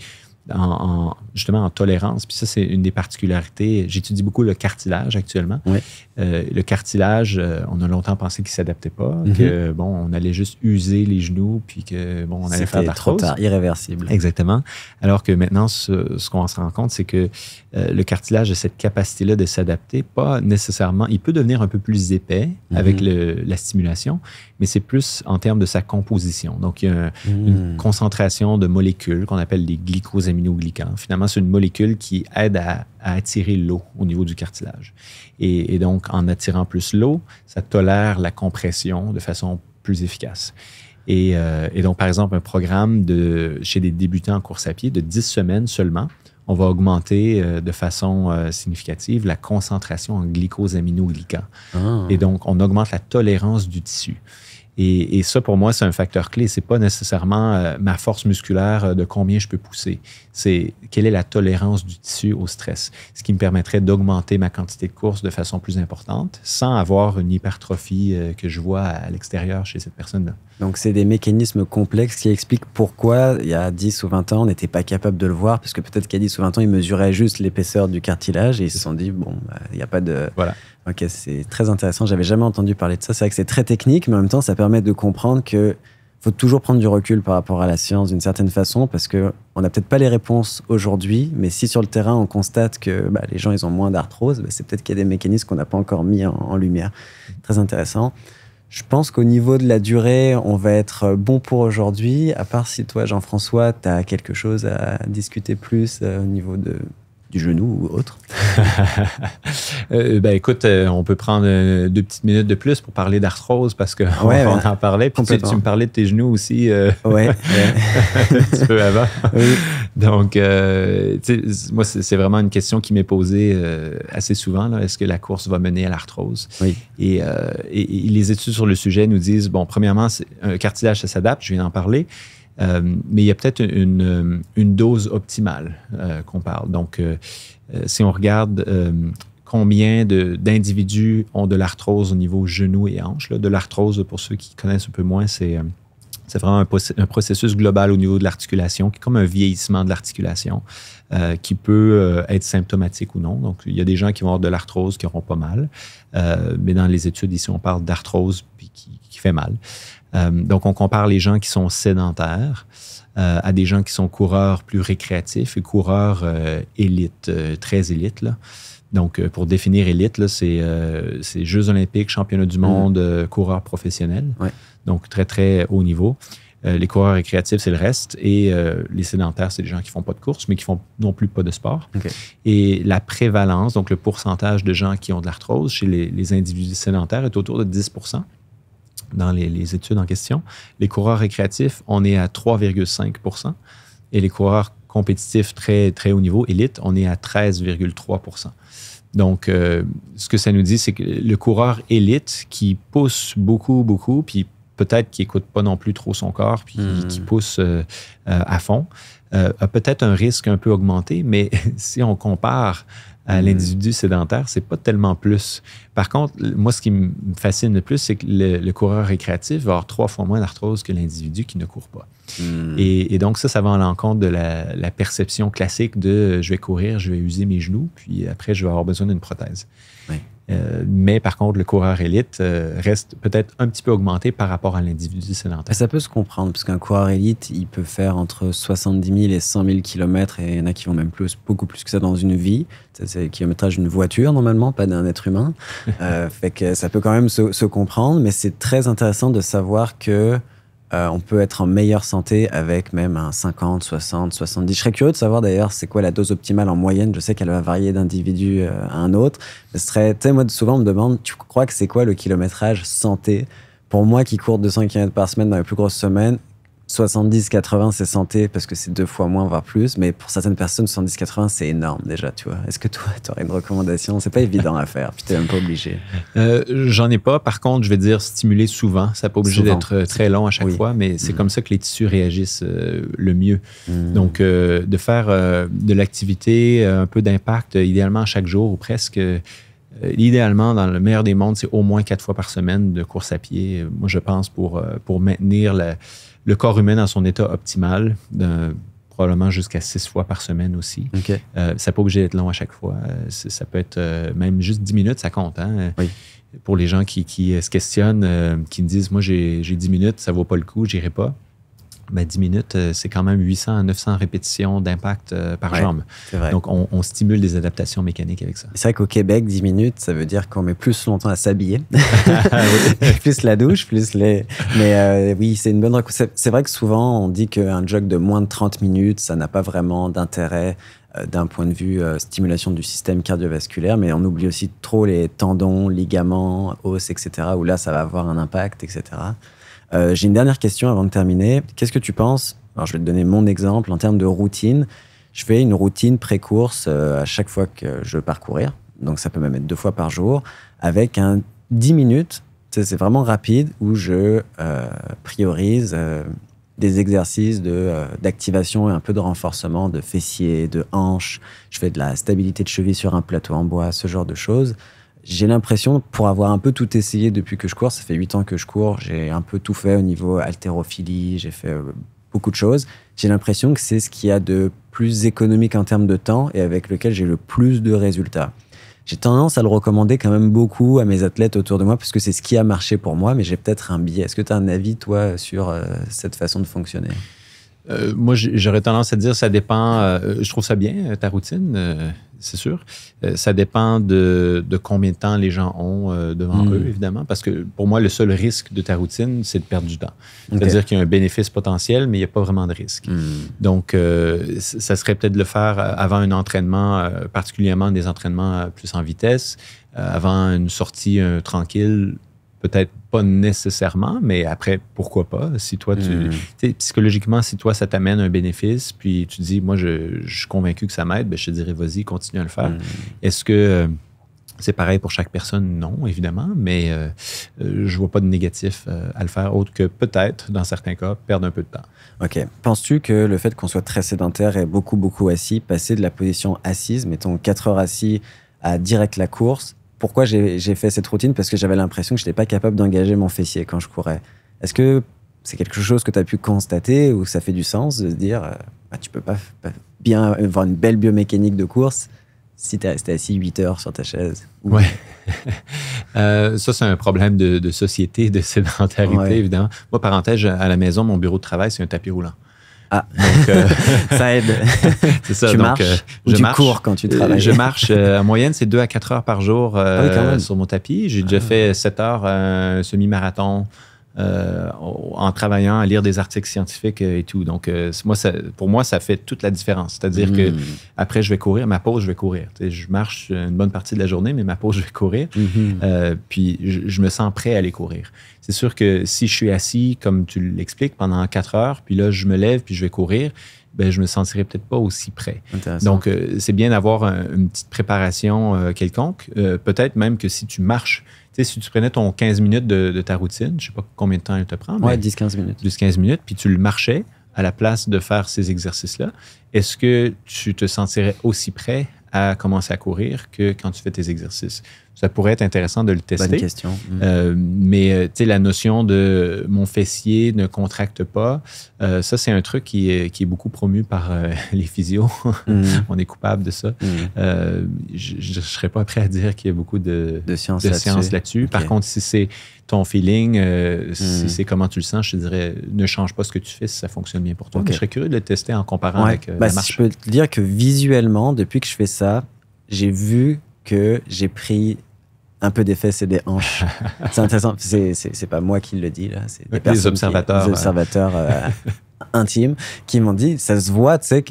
justement en tolérance. Puis ça, c'est une des particularités. J'étudie beaucoup le cartilage actuellement. Oui. Le cartilage, on a longtemps pensé qu'il ne s'adaptait pas, que on allait juste user les genoux, puis que on allait faire de l'arthrose. Trop tard, irréversible. Exactement. Alors que maintenant, ce qu'on se rend compte, c'est que le cartilage a cette capacité-là de s'adapter, pas nécessairement. Il peut devenir un peu plus épais avec la stimulation, mais c'est plus en termes de sa composition. Donc, il y a une concentration de molécules qu'on appelle les glycosaminoglycans. Finalement, c'est une molécule qui aide à attirer l'eau au niveau du cartilage. Et donc, en attirant plus l'eau, ça tolère la compression de façon plus efficace. Et donc, par exemple, un programme chez des débutants en course à pied de 10 semaines seulement, on va augmenter de façon significative la concentration en glycosaminoglycans. Et donc, on augmente la tolérance du tissu. Et ça, pour moi, c'est un facteur clé. C'est pas nécessairement ma force musculaire de combien je peux pousser. C'est quelle est la tolérance du tissu au stress, ce qui me permettrait d'augmenter ma quantité de course de façon plus importante sans avoir une hypertrophie que je vois à l'extérieur chez cette personne-là. Donc, c'est des mécanismes complexes qui expliquent pourquoi, il y a 10 ou 20 ans, on n'était pas capable de le voir, parce que peut-être qu'il y a 10 ou 20 ans, ils mesuraient juste l'épaisseur du cartilage et ils se sont dit, bon, il n'y a pas de... Voilà. Ok, c'est très intéressant. J'avais jamais entendu parler de ça. C'est vrai que c'est très technique, mais en même temps, ça permet de comprendre que faut toujours prendre du recul par rapport à la science d'une certaine façon, parce que on n'a peut-être pas les réponses aujourd'hui, mais si sur le terrain on constate que les gens ils ont moins d'arthrose, c'est peut-être qu'il y a des mécanismes qu'on n'a pas encore mis en lumière. Très intéressant. Je pense qu'au niveau de la durée, on va être bon pour aujourd'hui, à part si toi, Jean-François, tu as quelque chose à discuter plus au niveau du genou ou autre. Écoute, on peut prendre 2 petites minutes de plus pour parler d'arthrose parce qu'on en parlait. Puis tu me parlais de tes genoux aussi ouais. un petit peu avant. Oui. Donc, moi, c'est vraiment une question qui m'est posée assez souvent. Là. Est-ce que la course va mener à l'arthrose? Oui. Et les études sur le sujet nous disent, bon, premièrement, un cartilage, ça s'adapte, je viens d'en parler. Mais il y a peut-être une dose optimale qu'on parle. Donc, si on regarde combien d'individus ont de l'arthrose au niveau genou et hanche, là, de l'arthrose, pour ceux qui connaissent un peu moins, c'est vraiment un processus global au niveau de l'articulation, qui est comme un vieillissement de l'articulation, qui peut être symptomatique ou non. Donc, il y a des gens qui vont avoir de l'arthrose qui auront pas mal, mais dans les études ici, on parle d'arthrose puis qui fait mal. Donc, on compare les gens qui sont sédentaires à des gens qui sont coureurs plus récréatifs et coureurs élites, très élites. Là. Donc, pour définir élite, là, c'est Jeux olympiques, championnats du monde, coureurs professionnels. Ouais. Donc, très, très haut niveau. Les coureurs récréatifs, c'est le reste. Et les sédentaires, c'est des gens qui ne font pas de course, mais qui ne font non plus pas de sport. Okay. Et la prévalence, donc le pourcentage de gens qui ont de l'arthrose chez les individus sédentaires est autour de 10% dans les études en question. Les coureurs récréatifs, on est à 3,5%. Et les coureurs compétitifs très, très haut niveau, élite, on est à 13,3%. Donc, ce que ça nous dit, c'est que le coureur élite qui pousse beaucoup, beaucoup, puis peut-être qui n'écoute pas non plus trop son corps, puis qui pousse à fond, a peut-être un risque un peu augmenté, mais si on compare à l'individu sédentaire, c'est pas tellement plus. Par contre, moi, ce qui me fascine le plus, c'est que le coureur récréatif va avoir 3 fois moins d'arthrose que l'individu qui ne court pas. Et donc, ça va à l'encontre de la perception classique de je vais courir, je vais user mes genoux, puis après, je vais avoir besoin d'une prothèse. Oui. Mais par contre, le coureur élite reste peut-être un petit peu augmenté par rapport à l'individu sédentaire. Ça peut se comprendre, parce qu'un coureur élite, il peut faire entre 70 000 et 100 000 kilomètres, et il y en a qui vont même beaucoup plus que ça dans une vie. C'est le kilométrage d'une voiture, normalement, pas d'un être humain. Fait que ça peut quand même se comprendre, mais c'est très intéressant de savoir que on peut être en meilleure santé avec même un 50, 60, 70. Je serais curieux de savoir d'ailleurs c'est quoi la dose optimale en moyenne. Je sais qu'elle va varier d'individu à un autre. Mais ce serait, tu sais, moi souvent on me demande, tu crois que c'est quoi le kilométrage santé? Pour moi qui cours 200 km par semaine dans les plus grosses semaines, 70-80 c'est santé parce que c'est 2 fois moins voire plus, mais pour certaines personnes 70-80 c'est énorme déjà, tu vois. Est-ce que toi tu aurais une recommandation? C'est pas évident à faire, puis t'es même pas obligé. J'en ai pas, par contre je vais dire stimuler souvent, ça n'est pas obligé d'être très long à chaque fois, mais c'est comme ça que les tissus réagissent le mieux. Donc de faire de l'activité, un peu d'impact, idéalement chaque jour ou presque. Idéalement, dans le meilleur des mondes, c'est au moins 4 fois par semaine de course à pied. Moi, je pense pour maintenir le corps humain dans son état optimal, probablement jusqu'à 6 fois par semaine aussi. Okay. Ça n'est pas obligé d'être long à chaque fois. Ça peut être même juste 10 minutes, ça compte. Hein? Oui. Pour les gens qui se questionnent, qui me disent « Moi, j'ai 10 minutes, ça ne vaut pas le coup, je n'irai pas ». 10 minutes, c'est quand même 800 à 900 répétitions d'impact par jambe. Donc, on stimule des adaptations mécaniques avec ça. C'est vrai qu'au Québec, 10 minutes, ça veut dire qu'on met plus longtemps à s'habiller. Plus la douche, plus les... Mais oui, c'est une bonne... C'est vrai que souvent, on dit qu'un jog de moins de 30 minutes, ça n'a pas vraiment d'intérêt d'un point de vue stimulation du système cardiovasculaire, mais on oublie aussi trop les tendons, ligaments, os, etc., où là, ça va avoir un impact, etc. J'ai une dernière question avant de terminer. Qu'est-ce que tu penses? Alors, je vais te donner mon exemple en termes de routine. Je fais une routine pré-course à chaque fois que je veux parcourir. Donc, ça peut même être 2 fois par jour avec un 10 minutes. C'est vraiment rapide où je priorise des exercices d'activation et un peu de renforcement de fessiers, de hanches. Je fais de la stabilité de cheville sur un plateau en bois, ce genre de choses. J'ai l'impression, pour avoir un peu tout essayé depuis que je cours, ça fait 8 ans que je cours, j'ai un peu tout fait au niveau haltérophilie, j'ai fait beaucoup de choses. J'ai l'impression que c'est ce qu'il y a de plus économique en termes de temps et avec lequel j'ai le plus de résultats. J'ai tendance à le recommander quand même beaucoup à mes athlètes autour de moi parce que c'est ce qui a marché pour moi, mais j'ai peut-être un biais. Est-ce que tu as un avis, toi, sur cette façon de fonctionner? Moi, j'aurais tendance à dire ça dépend. Je trouve ça bien, ta routine, c'est sûr. Ça dépend de combien de temps les gens ont devant eux, évidemment. Parce que pour moi, le seul risque de ta routine, c'est de perdre du temps. C'est-à-dire qu'il y a un bénéfice potentiel, mais il n'y a pas vraiment de risque. Donc, ça serait peut-être de le faire avant un entraînement, particulièrement des entraînements plus en vitesse, avant une sortie tranquille. Peut-être pas nécessairement, mais après, pourquoi pas? Si toi, psychologiquement, si toi, ça t'amène un bénéfice, puis tu dis, moi, je suis convaincu que ça m'aide, ben, je te dirais, vas-y, continue à le faire. Est-ce que c'est pareil pour chaque personne? Non, évidemment, mais je vois pas de négatif à le faire, autre que peut-être, dans certains cas, perdre un peu de temps. OK. Penses-tu que le fait qu'on soit très sédentaire et beaucoup assis, passer de la position assise, mettons 4 heures assis à direct la course, pourquoi j'ai fait cette routine? Parce que j'avais l'impression que je n'étais pas capable d'engager mon fessier quand je courais. Est-ce que c'est quelque chose que tu as pu constater ou ça fait du sens de se dire tu peux pas bien avoir une belle biomécanique de course si tu es resté assis 8 heures sur ta chaise? Oui. Ça, c'est un problème de société, de sédentarité, évidemment. Moi, parenthèse, à la maison, mon bureau de travail, c'est un tapis roulant. Ah, donc, ça aide. C'est ça. Tu donc, marches ou tu cours quand tu travailles? Je marche. En moyenne, c'est 2 à 4 heures par jour sur mon tapis. J'ai déjà fait 7 heures semi-marathon en travaillant à lire des articles scientifiques et tout. Donc, pour moi, ça fait toute la différence. C'est-à-dire que après, je vais courir. Ma pause, je vais courir. Je marche une bonne partie de la journée, mais ma pause, je vais courir. Puis, je me sens prêt à aller courir. C'est sûr que si je suis assis, comme tu l'expliques, pendant 4 heures, puis là, je me lève, puis je vais courir, ben, je me sentirais peut-être pas aussi prêt. Donc, c'est bien d'avoir une petite préparation quelconque. Peut-être même que si tu marches, tu sais, si tu prenais ton 15 minutes de ta routine, je sais pas combien de temps elle te prend. Ouais, 10-15 minutes. 10-15 minutes, puis tu le marchais à la place de faire ces exercices-là. Est-ce que tu te sentirais aussi prêt à commencer à courir que quand tu fais tes exercices? Ça pourrait être intéressant de le tester. Bonne question. Mais tu sais, la notion de mon fessier ne contracte pas, ça, c'est un truc qui est beaucoup promu par les physios. On est coupable de ça. Je ne serais pas prêt à dire qu'il y a beaucoup de science là-dessus. Okay. Par contre, si c'est ton feeling, si c'est comment tu le sens, je te dirais, ne change pas ce que tu fais si ça fonctionne bien pour toi. Okay. Mais je serais curieux de le tester en comparant avec la marche. Je peux te dire que visuellement, depuis que je fais ça, j'ai vu que j'ai pris un peu des fesses et des hanches. C'est intéressant. C'est pas moi qui le dis, là. C'est des observateurs, intimes qui m'ont dit, ça se voit, tu sais.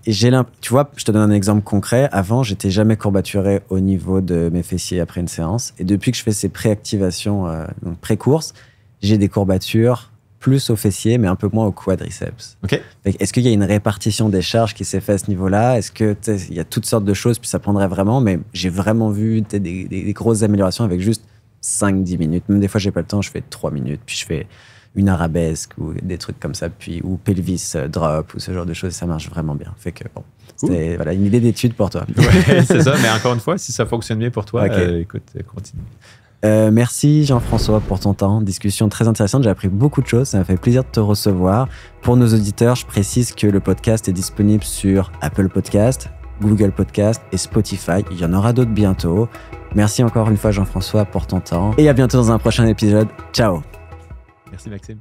Tu vois, je te donne un exemple concret. Avant, j'étais jamais courbaturé au niveau de mes fessiers après une séance. Et depuis que je fais ces pré-activations, donc pré-course, j'ai des courbatures plus aux fessiers, mais un peu moins aux quadriceps. Okay. Est-ce qu'il y a une répartition des charges qui s'est faite à ce niveau-là? Est-ce que il y a toutes sortes de choses, puis ça prendrait vraiment, mais j'ai vraiment vu des grosses améliorations avec juste 5-10 minutes. Même des fois, j'ai pas le temps, je fais 3 minutes, puis je fais une arabesque ou des trucs comme ça, puis ou pelvis drop ou ce genre de choses, ça marche vraiment bien. Fait que bon, c'était voilà, une idée d'étude pour toi. Ouais, c'est ça, mais encore une fois, si ça fonctionne bien pour toi, écoute, continue. Merci Jean-François pour ton temps. Discussion très intéressante. J'ai appris beaucoup de choses. Ça m'a fait plaisir de te recevoir. Pour nos auditeurs, je précise que le podcast est disponible sur Apple Podcast, Google Podcast et Spotify. Il y en aura d'autres bientôt. Merci encore une fois Jean-François pour ton temps. Et à bientôt dans un prochain épisode. Ciao. Merci Maxime.